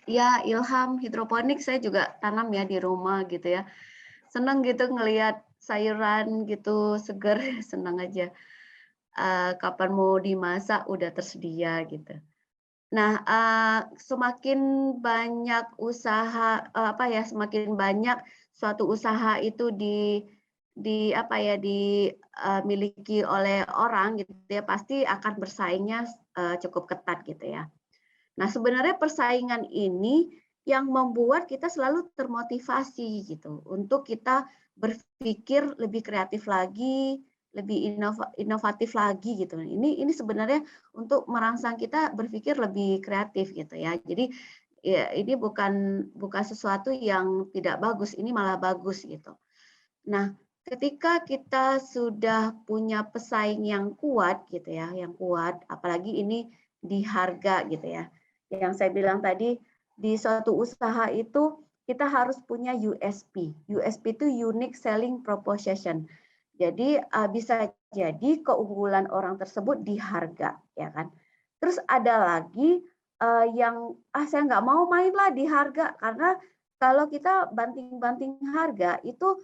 Ya, Ilham hidroponik saya juga tanam ya di rumah gitu ya. Senang gitu ngelihat sayuran gitu seger, senang aja. Kapan mau dimasak udah tersedia gitu. Nah, semakin banyak usaha semakin banyak suatu usaha itu dimiliki oleh orang gitu ya, pasti akan bersaingnya cukup ketat gitu ya. Nah, sebenarnya persaingan ini yang membuat kita selalu termotivasi gitu untuk kita berpikir lebih kreatif lagi, lebih inovatif lagi gitu. Ini sebenarnya untuk merangsang kita berpikir lebih kreatif gitu ya. Jadi ya ini bukan sesuatu yang tidak bagus, ini malah bagus gitu. Nah, ketika kita sudah punya pesaing yang kuat gitu ya, apalagi ini di harga gitu ya. Yang saya bilang tadi di suatu usaha itu kita harus punya USP. USP itu unique selling proposition. Jadi bisa jadi keunggulan orang tersebut di harga, ya kan. Terus ada lagi yang saya nggak mau mainlah di harga karena kalau kita banting-banting harga itu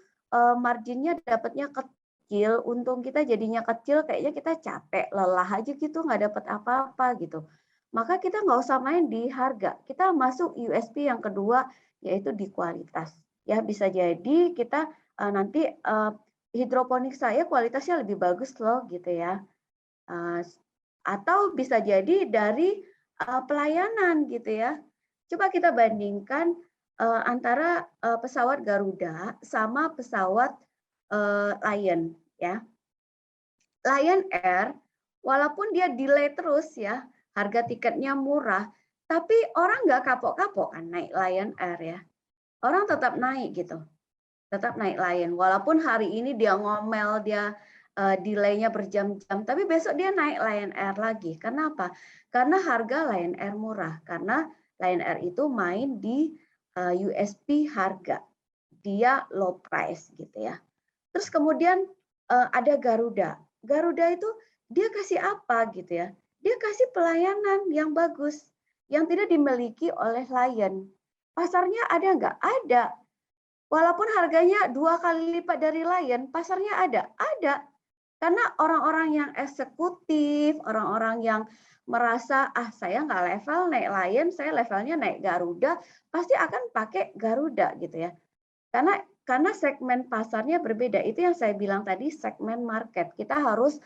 marginnya dapatnya kecil, untung kita jadinya kecil, kayaknya kita capek, lelah aja gitu, nggak dapat apa-apa gitu. Maka kita nggak usah main di harga, kita masuk USP yang kedua yaitu di kualitas. Ya bisa jadi kita nanti hidroponik saya kualitasnya lebih bagus loh gitu ya. Atau bisa jadi dari pelayanan gitu ya. Coba kita bandingkan antara pesawat Garuda sama pesawat Lion ya. Lion Air walaupun dia delay terus ya, harga tiketnya murah, tapi orang nggak kapok-kapok kan naik Lion Air ya. Orang tetap naik gitu. Tetap naik Lion walaupun hari ini dia ngomel, dia delay-nya berjam-jam, tapi besok dia naik Lion Air lagi. Karena apa? Karena harga Lion Air murah, karena Lion Air itu main di USP harga, dia low price gitu ya. Terus kemudian ada Garuda. Garuda itu dia kasih apa gitu ya? Dia kasih pelayanan yang bagus, yang tidak dimiliki oleh Lion. Pasarnya ada nggak? Ada. Walaupun harganya 2 kali lipat dari Lion, pasarnya ada. Ada. Karena orang-orang yang eksekutif, orang-orang yang merasa, saya nggak level naik Lion, saya levelnya naik Garuda, pasti akan pakai Garuda gitu ya. Karena segmen pasarnya berbeda. Itu yang saya bilang tadi, segmen market. Kita harus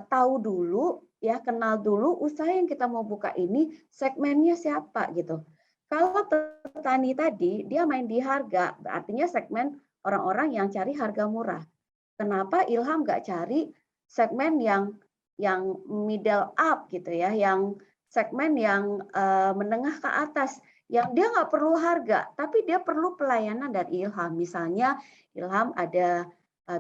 tahu dulu, ya, kenal dulu usaha yang kita mau buka ini segmennya siapa gitu. Kalau petani tadi dia main di harga, artinya segmen orang-orang yang cari harga murah. Kenapa Ilham nggak cari segmen yang middle up gitu ya, yang segmen yang menengah ke atas, yang dia nggak perlu harga, tapi dia perlu pelayanan dari Ilham. Misalnya Ilham ada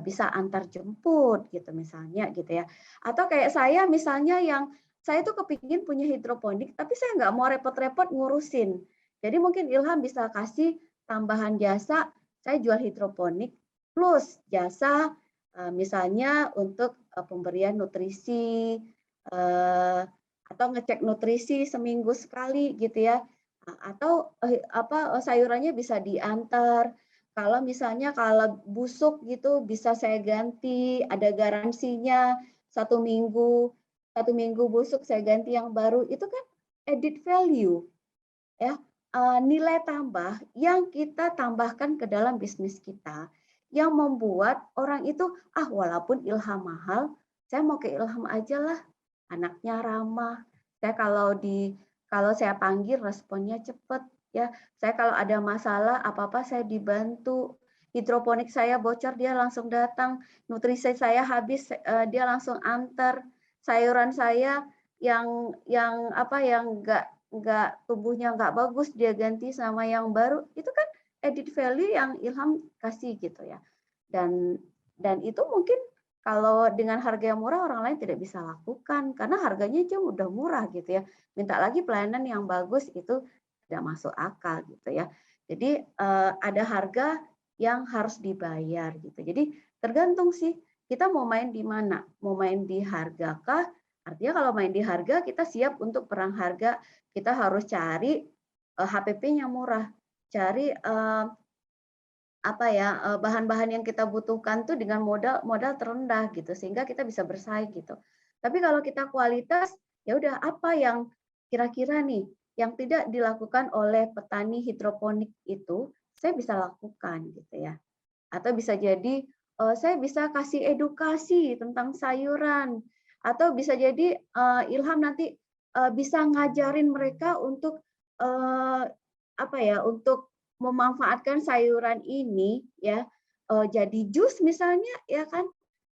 bisa antar jemput gitu misalnya gitu ya. Atau kayak saya misalnya yang saya tuh kepingin punya hidroponik, tapi saya nggak mau repot-repot ngurusin. Jadi mungkin Ilham bisa kasih tambahan jasa, saya jual hidroponik plus jasa misalnya untuk pemberian nutrisi atau ngecek nutrisi seminggu sekali gitu ya. Atau sayurannya bisa diantar. Kalau misalnya kalau busuk gitu bisa saya ganti, ada garansinya 1 minggu busuk saya ganti yang baru. Itu kan added value ya, nilai tambah yang kita tambahkan ke dalam bisnis kita yang membuat orang itu walaupun Ilham mahal, saya mau ke Ilham aja lah, anaknya ramah. Saya kalau saya panggil responnya cepat ya. Saya kalau ada masalah apa-apa saya dibantu. Hidroponik saya bocor dia langsung datang, nutrisi saya habis dia langsung antar. Sayuran saya yang enggak tubuhnya enggak bagus dia ganti sama yang baru, itu kan added value yang Ilham kasih gitu ya. Dan itu mungkin kalau dengan harga yang murah orang lain tidak bisa lakukan karena harganya aja udah murah gitu ya. Minta lagi pelayanan yang bagus itu tidak masuk akal gitu ya. Jadi ada harga yang harus dibayar gitu. Jadi tergantung sih kita mau main di mana. Mau main di harga kah? Artinya kalau main di harga kita siap untuk perang harga. Kita harus cari HPP-nya murah, cari bahan-bahan yang kita butuhkan tuh dengan modal terendah gitu sehingga kita bisa bersaing gitu. Tapi kalau kita kualitas, ya udah apa yang kira-kira nih yang tidak dilakukan oleh petani hidroponik itu saya bisa lakukan gitu ya. Atau bisa jadi saya bisa kasih edukasi tentang sayuran atau bisa jadi Ilham nanti bisa ngajarin mereka untuk untuk memanfaatkan sayuran ini ya jadi jus misalnya ya kan,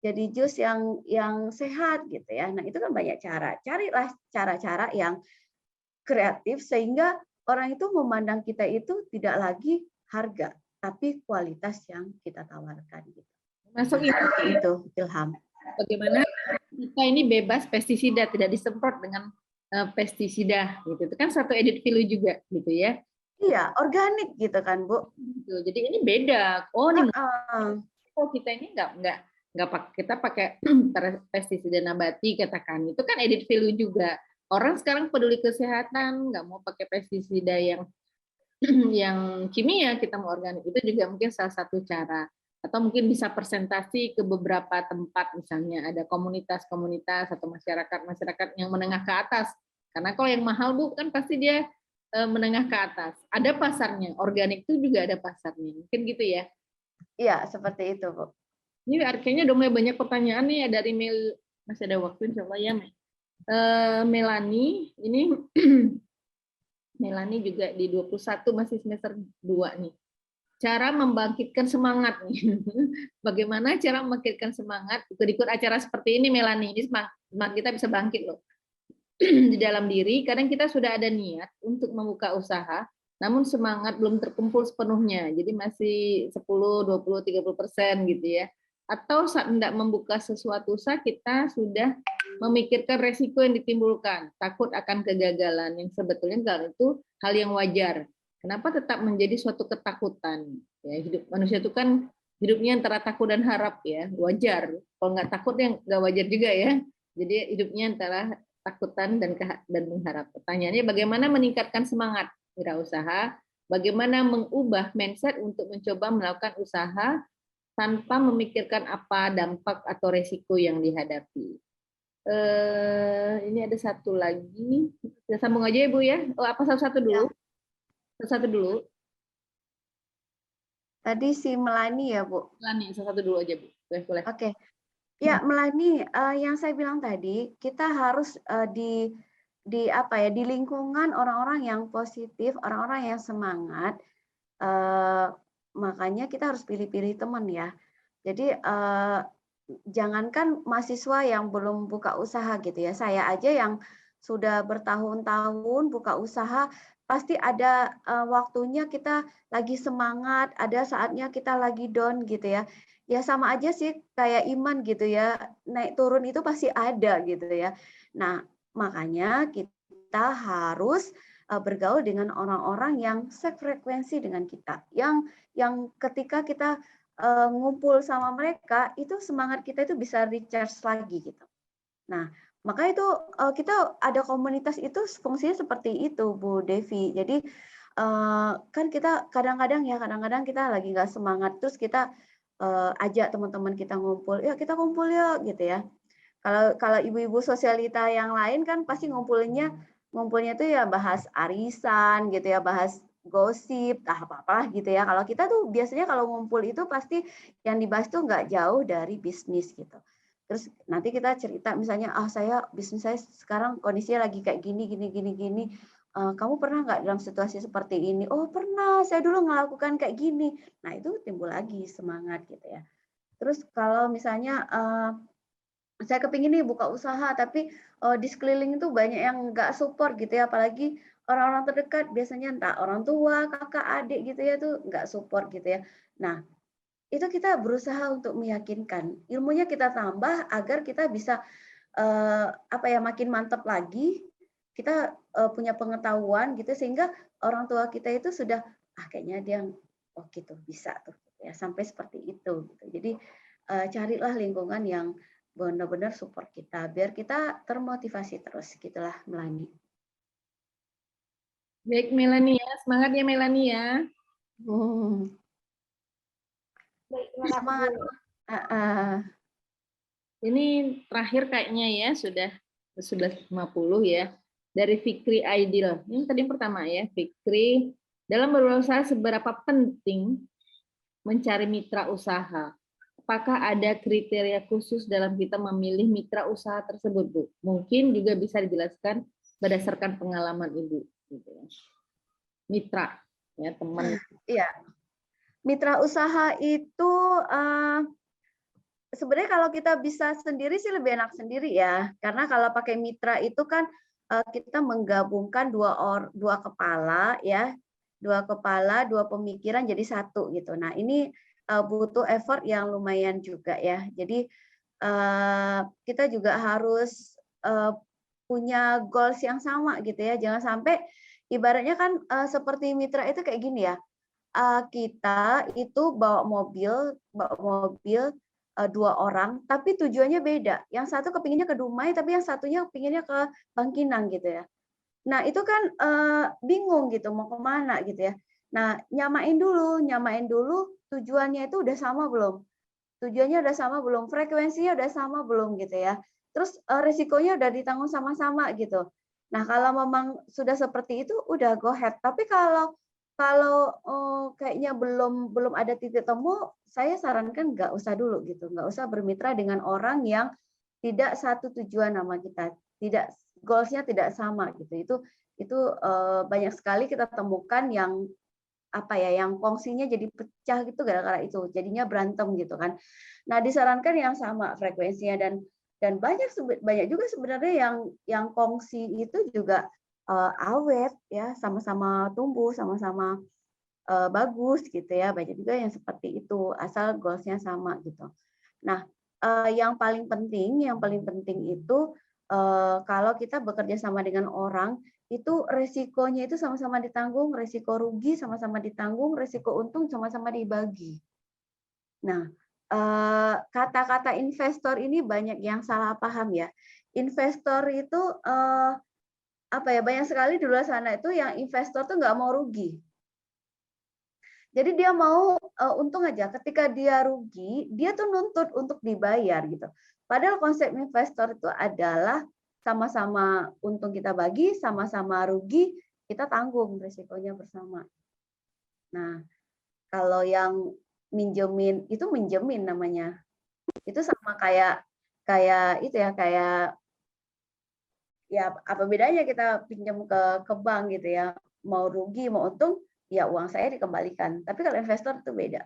jadi jus yang sehat gitu ya. Nah itu kan banyak cara, carilah cara-cara yang kreatif sehingga orang itu memandang kita itu tidak lagi harga tapi kualitas yang kita tawarkan gitu. Masuk itu Ilham. Bagaimana kita ini bebas pestisida, tidak disemprot dengan pestisida gitu. Itu kan satu added value juga gitu ya. Iya, organik gitu kan, Bu. Gitu. Jadi ini beda. Kita ini kita pakai pestisida nabati katakan. Itu kan added value juga. Orang sekarang peduli kesehatan, nggak mau pakai pestisida yang kimia, kita mau organik. Itu juga mungkin salah satu cara. Atau mungkin bisa presentasi ke beberapa tempat, misalnya ada komunitas-komunitas atau masyarakat yang menengah ke atas. Karena kalau yang mahal, Bu, kan pasti dia menengah ke atas. Ada pasarnya, organik itu juga ada pasarnya. Mungkin gitu ya? Iya, seperti itu, Bu. Ini artinya udah mulai banyak pertanyaan nih dari masih ada waktu insya Allah ya, Melani, ini Melani juga di 21 masih semester 2 nih. Cara membangkitkan semangat nih. Bagaimana cara membangkitkan semangat? Ikut acara seperti ini Melani, ini semangat kita bisa bangkit loh. Di dalam diri, kadang kita sudah ada niat untuk membuka usaha, namun semangat belum terkumpul sepenuhnya. Jadi masih 10, 20, 30% gitu ya. Atau saat hendak membuka sesuatu usaha, kita sudah memikirkan resiko yang ditimbulkan, takut akan kegagalan, yang sebetulnya kalau itu hal yang wajar. Kenapa tetap menjadi suatu ketakutan? Ya, hidup manusia itu kan hidupnya antara takut dan harap ya, wajar. Kalau nggak takut ya nggak wajar juga ya. Jadi hidupnya antara ketakutan dan mengharap. Pertanyaannya bagaimana meningkatkan semangat wirausaha, bagaimana mengubah mindset untuk mencoba melakukan usaha tanpa memikirkan apa dampak atau resiko yang dihadapi. Ini ada satu lagi, kita sambung aja ya Bu ya. Oh, apa satu-satu dulu? Satu-satu dulu. Tadi si Melani ya Bu? Melani, satu-satu dulu aja Bu. Boleh. Oke. Ya Melani, yang saya bilang tadi, kita harus di lingkungan orang-orang yang positif, orang-orang yang semangat. Makanya kita harus pilih-pilih teman ya. Jadi jangankan mahasiswa yang belum buka usaha gitu ya. Saya aja yang sudah bertahun-tahun buka usaha, pasti ada waktunya kita lagi semangat, ada saatnya kita lagi down gitu ya. Ya sama aja sih kayak iman gitu ya, naik turun itu pasti ada gitu ya. Nah makanya kita harus bergaul dengan orang-orang yang sefrekuensi dengan kita, yang ketika kita ngumpul sama mereka itu semangat kita itu bisa recharge lagi gitu. Nah maka itu kita ada komunitas itu fungsinya seperti itu Bu Devi. Jadi kan kita kadang-kadang kita lagi nggak semangat, terus kita ajak teman-teman kita ngumpul, ya kita kumpul yuk gitu ya. Kalau ibu-ibu sosialita yang lain kan pasti ngumpulnya tuh ya bahas arisan gitu ya, bahas gosip, apa-apa gitu ya. Kalau kita tuh biasanya kalau ngumpul itu pasti yang dibahas tuh nggak jauh dari bisnis gitu. Terus nanti kita cerita misalnya, bisnis saya sekarang kondisinya lagi kayak gini. Kamu pernah nggak dalam situasi seperti ini? Oh pernah, saya dulu melakukan kayak gini. Nah itu timbul lagi semangat gitu ya. Terus kalau misalnya saya kepingin nih buka usaha, tapi di sekeliling itu banyak yang nggak support gitu ya, apalagi orang-orang terdekat, biasanya entah orang tua, kakak, adik gitu ya, tuh nggak support gitu ya. Nah itu kita berusaha untuk meyakinkan, ilmunya kita tambah agar kita bisa makin mantap lagi, kita punya pengetahuan gitu sehingga orang tua kita itu sudah kayaknya dia gitu bisa tuh ya, sampai seperti itu gitu. Jadi carilah lingkungan yang benar-benar support kita biar kita termotivasi terus gitulah Melani. Baik Melania, semangat ya Melania. Baik, semangat. Ini terakhir kayaknya ya, sudah 11.50 ya. Dari Fikri Aidil. Ini tadi yang pertama ya, Fikri. Dalam berusaha seberapa penting mencari mitra usaha? Apakah ada kriteria khusus dalam kita memilih mitra usaha tersebut, Bu? Mungkin juga bisa dijelaskan berdasarkan pengalaman Ibu. Mitra, ya teman. Iya. Mitra usaha itu sebenarnya kalau kita bisa sendiri sih lebih enak sendiri ya, karena kalau pakai mitra itu kan kita menggabungkan dua kepala ya, dua pemikiran jadi satu gitu. Nah ini butuh effort yang lumayan juga ya. Jadi kita juga harus punya goals yang sama gitu ya. Jangan sampai ibaratnya kan seperti mitra itu kayak gini ya. Kita itu bawa mobil 2 orang, tapi tujuannya beda. Yang satu kepinginnya ke Dumai, tapi yang satunya kepinginnya ke Bangkinang gitu ya. Nah itu kan bingung gitu mau kemana gitu ya. Nah nyamain dulu tujuannya itu udah sama belum? Tujuannya udah sama belum? Frekuensinya udah sama belum gitu ya? Terus resikonya udah ditanggung sama-sama gitu. Nah kalau memang sudah seperti itu udah go ahead. Tapi kalau kayaknya belum ada titik temu, saya sarankan nggak usah dulu gitu, nggak usah bermitra dengan orang yang tidak satu tujuan sama kita, tidak goals-nya tidak sama gitu. Itu banyak sekali kita temukan yang yang kongsinya jadi pecah gitu gara-gara itu, jadinya berantem gitu kan. Nah disarankan yang sama frekuensinya dan banyak juga sebenarnya yang kongsi itu juga awet ya, sama-sama tumbuh, sama-sama bagus gitu ya. Banyak juga yang seperti itu asal goals-nya sama gitu. Nah, yang paling penting itu kalau kita bekerja sama dengan orang itu resikonya itu sama-sama ditanggung, resiko rugi sama-sama ditanggung, resiko untung sama-sama dibagi. Nah, kata-kata investor ini banyak yang salah paham ya. investor itu apa ya, banyak sekali di luar sana itu yang investor tuh nggak mau rugi. Jadi dia mau untung aja. Ketika dia rugi, dia tuh nuntut untuk dibayar gitu. Padahal konsep investor itu adalah sama-sama untung kita bagi, sama-sama rugi kita tanggung risikonya bersama. Nah, kalau yang minjemin itu minjemin namanya. Itu sama kayak itu ya, kayak ya apa bedanya kita pinjam ke bank gitu ya. Mau rugi, mau untung, ya uang saya dikembalikan. Tapi kalau investor itu beda.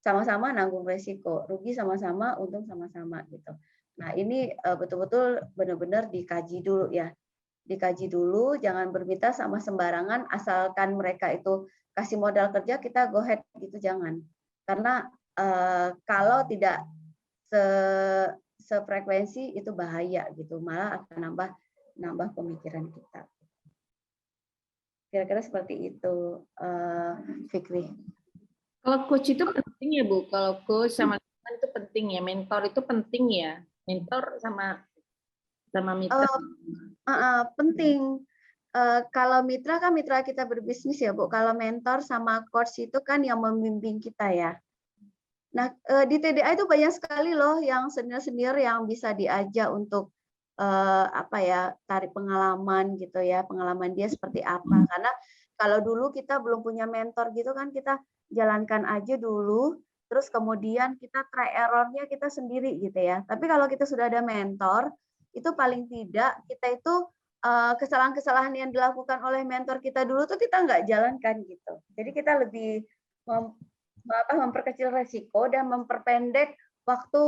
Sama-sama nanggung resiko, rugi sama-sama, untung sama-sama gitu. Nah, ini betul-betul benar-benar dikaji dulu ya. Dikaji dulu, jangan bermitra sama sembarangan, asalkan mereka itu kasih modal kerja, kita go ahead gitu, jangan. Karena kalau tidak sefrekuensi itu bahaya gitu, malah akan nambah pemikiran kita. Kira-kira seperti itu, Fikri. Kalau coach itu penting ya Bu, kalau coach sama teman itu penting ya, mentor itu penting ya, mentor sama mitra. Penting. Kalau mitra kan mitra kita berbisnis ya Bu. Kalau mentor sama coach itu kan yang membimbing kita ya. Nah, di TDA itu banyak sekali loh yang senior-senior yang bisa diajak untuk apa ya, tarik pengalaman gitu ya, pengalaman dia seperti apa. Karena kalau dulu kita belum punya mentor gitu kan, kita jalankan aja dulu, terus kemudian kita try error-nya kita sendiri gitu ya. Tapi kalau kita sudah ada mentor, itu paling tidak kita itu kesalahan-kesalahan yang dilakukan oleh mentor kita dulu tuh kita nggak jalankan gitu. Jadi kita lebih memperkecil resiko dan memperpendek waktu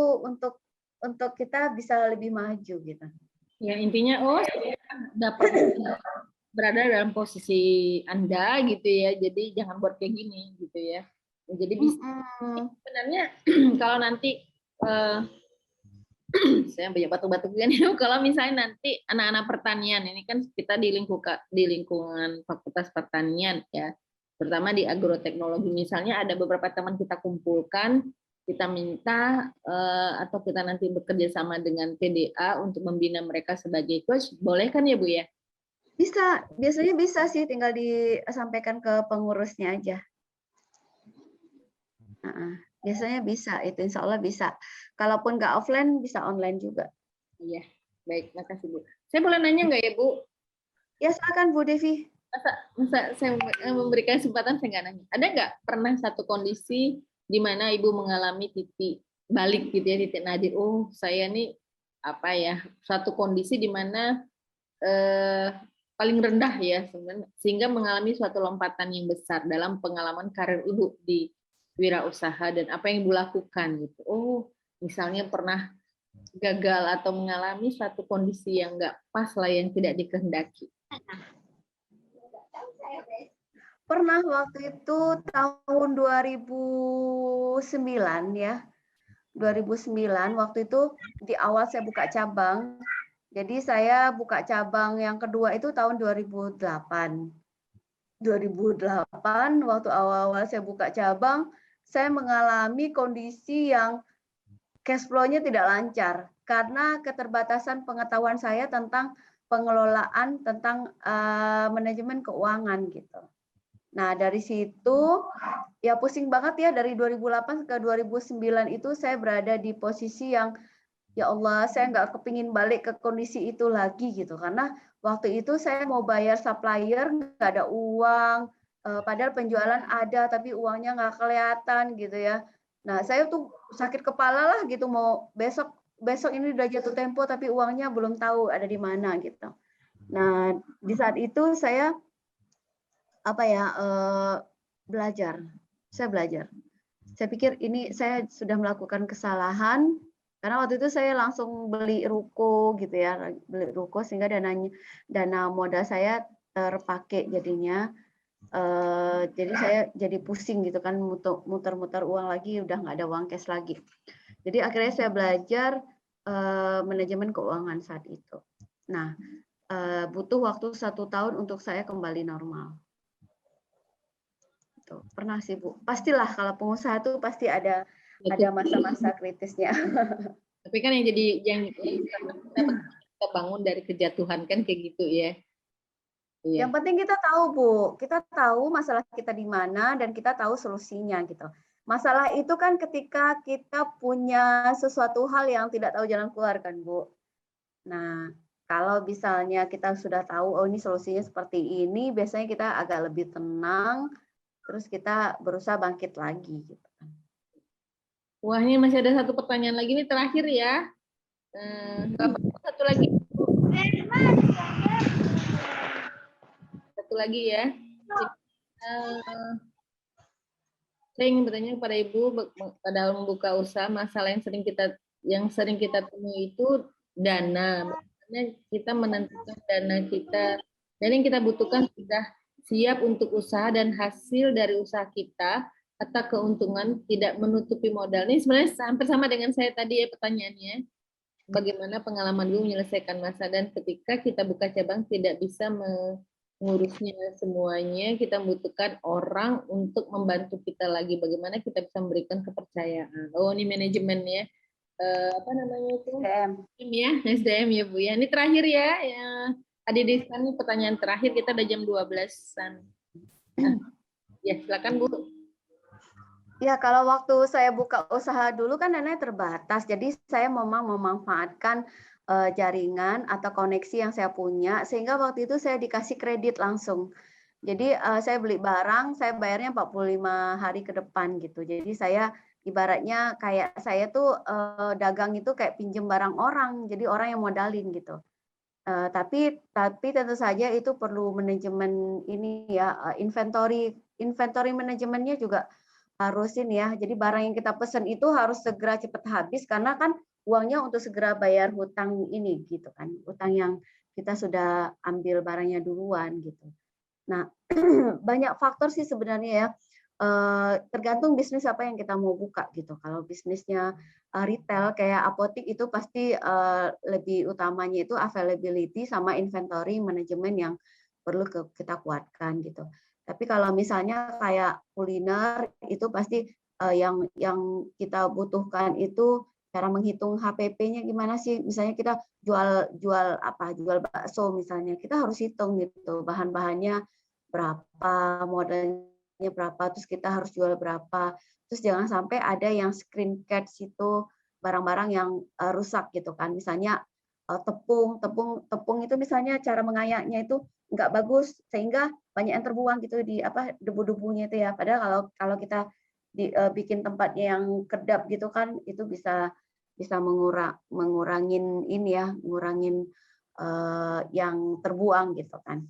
untuk kita bisa lebih maju gitu. Ya intinya saya dapat berada dalam posisi Anda gitu ya. Jadi jangan buat kayak gini gitu ya. Jadi bisa sebenarnya kalau nanti saya banyak batuk-batuk kan kalau misalnya nanti anak-anak pertanian ini kan kita di lingkungan Fakultas Pertanian ya, terutama di agroteknologi misalnya ada beberapa teman kita kumpulkan, kita minta atau kita nanti bekerja sama dengan TDA untuk membina mereka sebagai coach, boleh kan ya Bu ya? Bisa, biasanya bisa sih, tinggal disampaikan ke pengurusnya aja. Biasanya bisa, itu insya Allah bisa. Kalaupun nggak offline, bisa online juga. Iya, baik, makasih Bu. Saya boleh nanya nggak ya Bu? Ya silakan Bu Devi. Masa saya memberikan kesempatan saya nggak nanya. Ada nggak pernah satu kondisi di mana Ibu mengalami titik balik gitu ya, titik nadir, oh saya nih apa ya, satu kondisi di mana paling rendah ya sebenarnya, sehingga mengalami suatu lompatan yang besar dalam pengalaman karir Ibu di wirausaha dan apa yang Ibu lakukan gitu. Oh, misalnya pernah gagal atau mengalami satu kondisi yang nggak pas lah, yang tidak dikehendaki. Pernah waktu itu tahun 2009 ya. 2009 waktu itu di awal saya buka cabang. Jadi saya buka cabang yang kedua itu tahun 2008. 2008 waktu awal-awal saya buka cabang, saya mengalami kondisi yang cash flow-nya tidak lancar karena keterbatasan pengetahuan saya tentang pengelolaan, tentang manajemen keuangan gitu. Nah, dari situ ya pusing banget ya, dari 2008 ke 2009 itu saya berada di posisi yang ya Allah, saya nggak kepingin balik ke kondisi itu lagi gitu, karena waktu itu saya mau bayar supplier nggak ada uang, padahal penjualan ada tapi uangnya nggak kelihatan gitu ya. Nah, saya tuh sakit kepala lah gitu, mau besok ini udah jatuh tempo tapi uangnya belum tahu ada di mana gitu. Nah, di saat itu saya belajar. Saya belajar. Saya pikir ini saya sudah melakukan kesalahan karena waktu itu saya langsung beli ruko gitu ya, beli ruko sehingga dana modal saya terpakai jadinya. Jadi saya jadi pusing gitu kan, muter-muter uang lagi, udah nggak ada uang cash lagi. Jadi akhirnya saya belajar manajemen keuangan saat itu. Nah, butuh waktu 1 tahun untuk saya kembali normal. Pernah sih Bu, pastilah kalau pengusaha itu pasti ada masa-masa kritisnya. Tapi kan yang jadi kita bangun dari kejatuhan kan kayak gitu ya. Iya. Yang penting kita tahu, Bu. Kita tahu masalah kita di mana dan kita tahu solusinya gitu. Masalah itu kan ketika kita punya sesuatu hal yang tidak tahu jalan keluar kan, Bu. Nah, kalau misalnya kita sudah tahu, oh ini solusinya seperti ini, biasanya kita agak lebih tenang, terus kita berusaha bangkit lagi gitu kan. Wah, ini masih ada satu pertanyaan lagi nih terakhir ya. Satu lagi. Satu lagi ya. Saya ingin bertanya kepada Ibu, pada membuka usaha, masalah yang sering kita temui itu dana. Bagaimana kita menentukan dana kita, dan yang kita butuhkan sudah siap untuk usaha dan hasil dari usaha kita atau keuntungan tidak menutupi modal. Ini sebenarnya hampir sama dengan saya tadi ya pertanyaannya. Bagaimana pengalaman Ibu menyelesaikan masa, dan ketika kita buka cabang tidak bisa mengurusnya semuanya, kita membutuhkan orang untuk membantu kita lagi. Bagaimana kita bisa memberikan kepercayaan. Oh, ini manajemennya. Apa namanya itu? SDM ya, SDM ya Bu ya. Ini terakhir ya. Adik-adik ini pertanyaan terakhir, kita udah jam 12-an. Ya, silakan Bu. Ya, kalau waktu saya buka usaha dulu kan dananya terbatas, jadi saya memang memanfaatkan jaringan atau koneksi yang saya punya, sehingga waktu itu saya dikasih kredit langsung. Jadi saya beli barang, saya bayarnya 45 hari ke depan gitu. Jadi saya ibaratnya kayak saya tuh dagang itu kayak pinjem barang orang, jadi orang yang modalin gitu. Tapi tentu saja itu perlu manajemen ini ya, inventory manajemennya juga harus ini ya. Jadi barang yang kita pesan itu harus segera cepat habis karena kan uangnya untuk segera bayar hutang ini gitu kan. Hutang yang kita sudah ambil barangnya duluan gitu. Nah, banyak faktor sih sebenarnya ya. Tergantung bisnis apa yang kita mau buka gitu. Kalau bisnisnya retail kayak apotik itu pasti lebih utamanya itu availability sama inventory manajemen yang perlu kita kuatkan gitu. Tapi kalau misalnya kayak kuliner itu pasti yang kita butuhkan itu cara menghitung HPP-nya gimana sih? Misalnya kita jual bakso misalnya, kita harus hitung gitu bahan-bahannya berapa, modalnya berapa, terus kita harus jual berapa. Terus jangan sampai ada yang screen catch itu barang-barang yang rusak gitu kan. Misalnya tepung itu misalnya cara mengayaknya itu nggak bagus sehingga banyak yang terbuang gitu di debu-debunya itu ya. Padahal kalau kita bikin tempatnya yang kedap gitu kan itu bisa mengurangin ini ya, ngurangin yang terbuang gitu kan.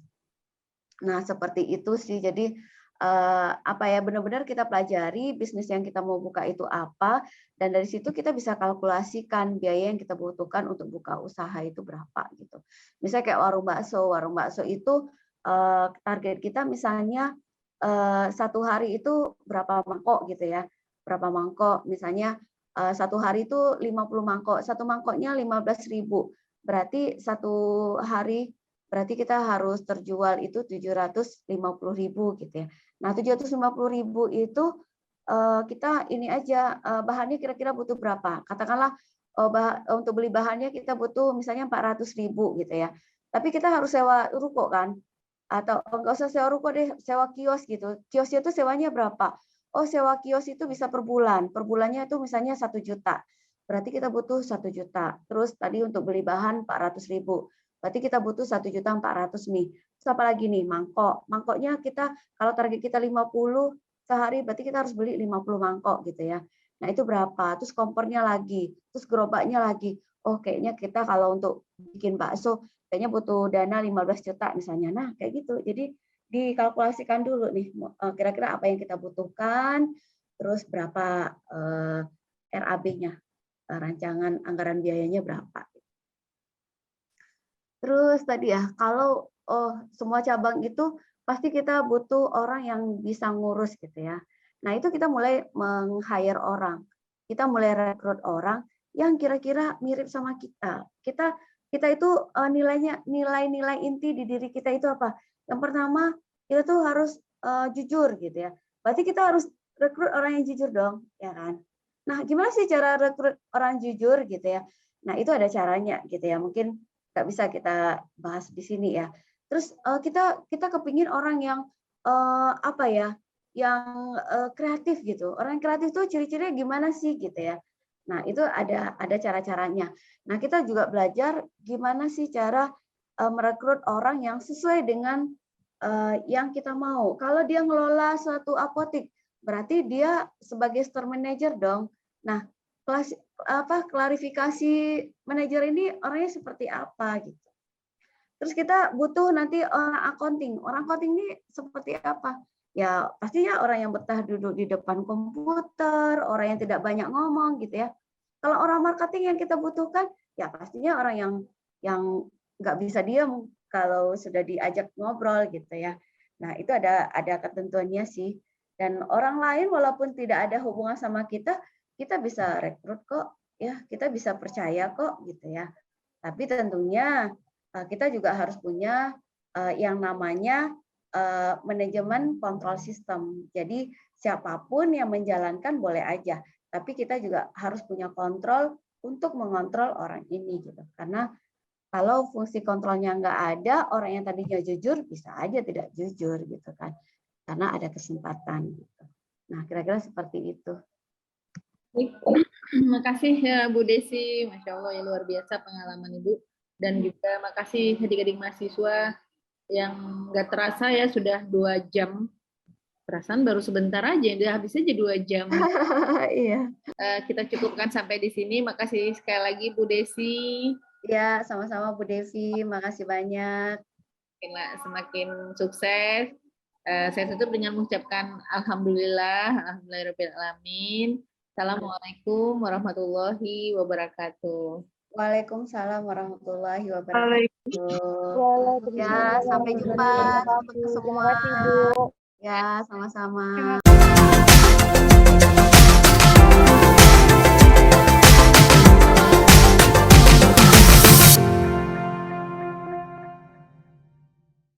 Nah, seperti itu sih. Jadi benar-benar kita pelajari bisnis yang kita mau buka itu apa, dan dari situ kita bisa kalkulasikan biaya yang kita butuhkan untuk buka usaha itu berapa gitu. Misalnya kayak warung bakso itu target kita misalnya satu hari itu berapa mangkok gitu ya, berapa mangkok misalnya satu hari itu 50 mangkok, satu mangkoknya 15.000, berarti satu hari berarti kita harus terjual itu 750.000 gitu ya. Nah, 750.000 itu kita ini aja bahannya kira-kira butuh berapa? Katakanlah untuk beli bahannya kita butuh misalnya 400.000 gitu ya. Tapi kita harus sewa ruko kan? Atau enggak usah sewa ruko deh, sewa kios gitu. Kiosnya itu sewanya berapa? Oh, sewa kios itu bisa per bulan. Per bulannya itu misalnya 1 juta. Berarti kita butuh 1 juta. Terus tadi untuk beli bahan 400.000. Berarti kita butuh 1.400.000 nih. Terus apa lagi nih? Mangkok. Mangkoknya kita kalau target kita 50 sehari, berarti kita harus beli 50 mangkok gitu ya. Nah, itu berapa? Terus kompornya lagi, terus gerobaknya lagi. Oh, kayaknya kita kalau untuk bikin bakso kayaknya butuh dana 15 juta misalnya. Nah, kayak gitu. Jadi dikalkulasikan dulu nih kira-kira apa yang kita butuhkan, terus berapa RAB-nya, rancangan anggaran biayanya berapa. Terus tadi ya, kalau semua cabang itu pasti kita butuh orang yang bisa ngurus gitu ya. Nah, itu kita mulai meng-hire orang. Kita mulai rekrut orang yang kira-kira mirip sama kita. Kita itu nilai-nilai inti di diri kita itu apa? Yang pertama, kita tuh harus jujur gitu ya. Berarti kita harus rekrut orang yang jujur dong, ya kan? Nah, gimana sih cara rekrut orang jujur gitu ya? Nah, itu ada caranya gitu ya. Mungkin nggak bisa kita bahas di sini ya. Terus kita kepingin orang yang apa ya, yang kreatif gitu. Orang yang kreatif tuh ciri-cirinya gimana sih gitu ya. Nah, itu ada cara-caranya. Nah, kita juga belajar gimana sih cara merekrut orang yang sesuai dengan yang kita mau. Kalau dia ngelola suatu apotik, berarti dia sebagai store manager dong. Nah, klarifikasi manajer ini orangnya seperti apa gitu. Terus kita butuh nanti orang accounting. Orang accounting ini seperti apa? Ya pastinya orang yang betah duduk di depan komputer, orang yang tidak banyak ngomong gitu ya. Kalau orang marketing yang kita butuhkan, ya pastinya orang yang nggak bisa diam kalau sudah diajak ngobrol gitu ya. Nah itu ada ketentuannya sih. Dan orang lain walaupun tidak ada hubungan sama kita bisa rekrut kok, ya kita bisa percaya kok gitu ya. Tapi tentunya kita juga harus punya yang namanya manajemen kontrol sistem. Jadi siapapun yang menjalankan boleh aja, tapi kita juga harus punya kontrol untuk mengontrol orang ini gitu. Karena kalau fungsi kontrolnya nggak ada, orang yang tadinya jujur bisa aja tidak jujur gitu kan. Karena ada kesempatan gitu. Nah, kira-kira seperti itu. Terima kasih ya Bu Desi, Masya Allah ya luar biasa pengalaman Ibu. Dan juga makasih adik-adik mahasiswa yang nggak terasa ya sudah 2 jam. Perasaan baru sebentar aja, udah habis aja 2 jam. Iya. Kita cukupkan sampai di sini. Makasih sekali lagi Bu Desi. Ya, sama-sama Bu Devi. Makasih banyak. Semakin sukses. Saya tutup dengan mengucapkan alhamdulillahirobbilalamin. Assalamualaikum warahmatullahi wabarakatuh. Waalaikumsalam warahmatullahi wabarakatuh. Ya, sampai jumpa untuk semua. Ya, sama-sama.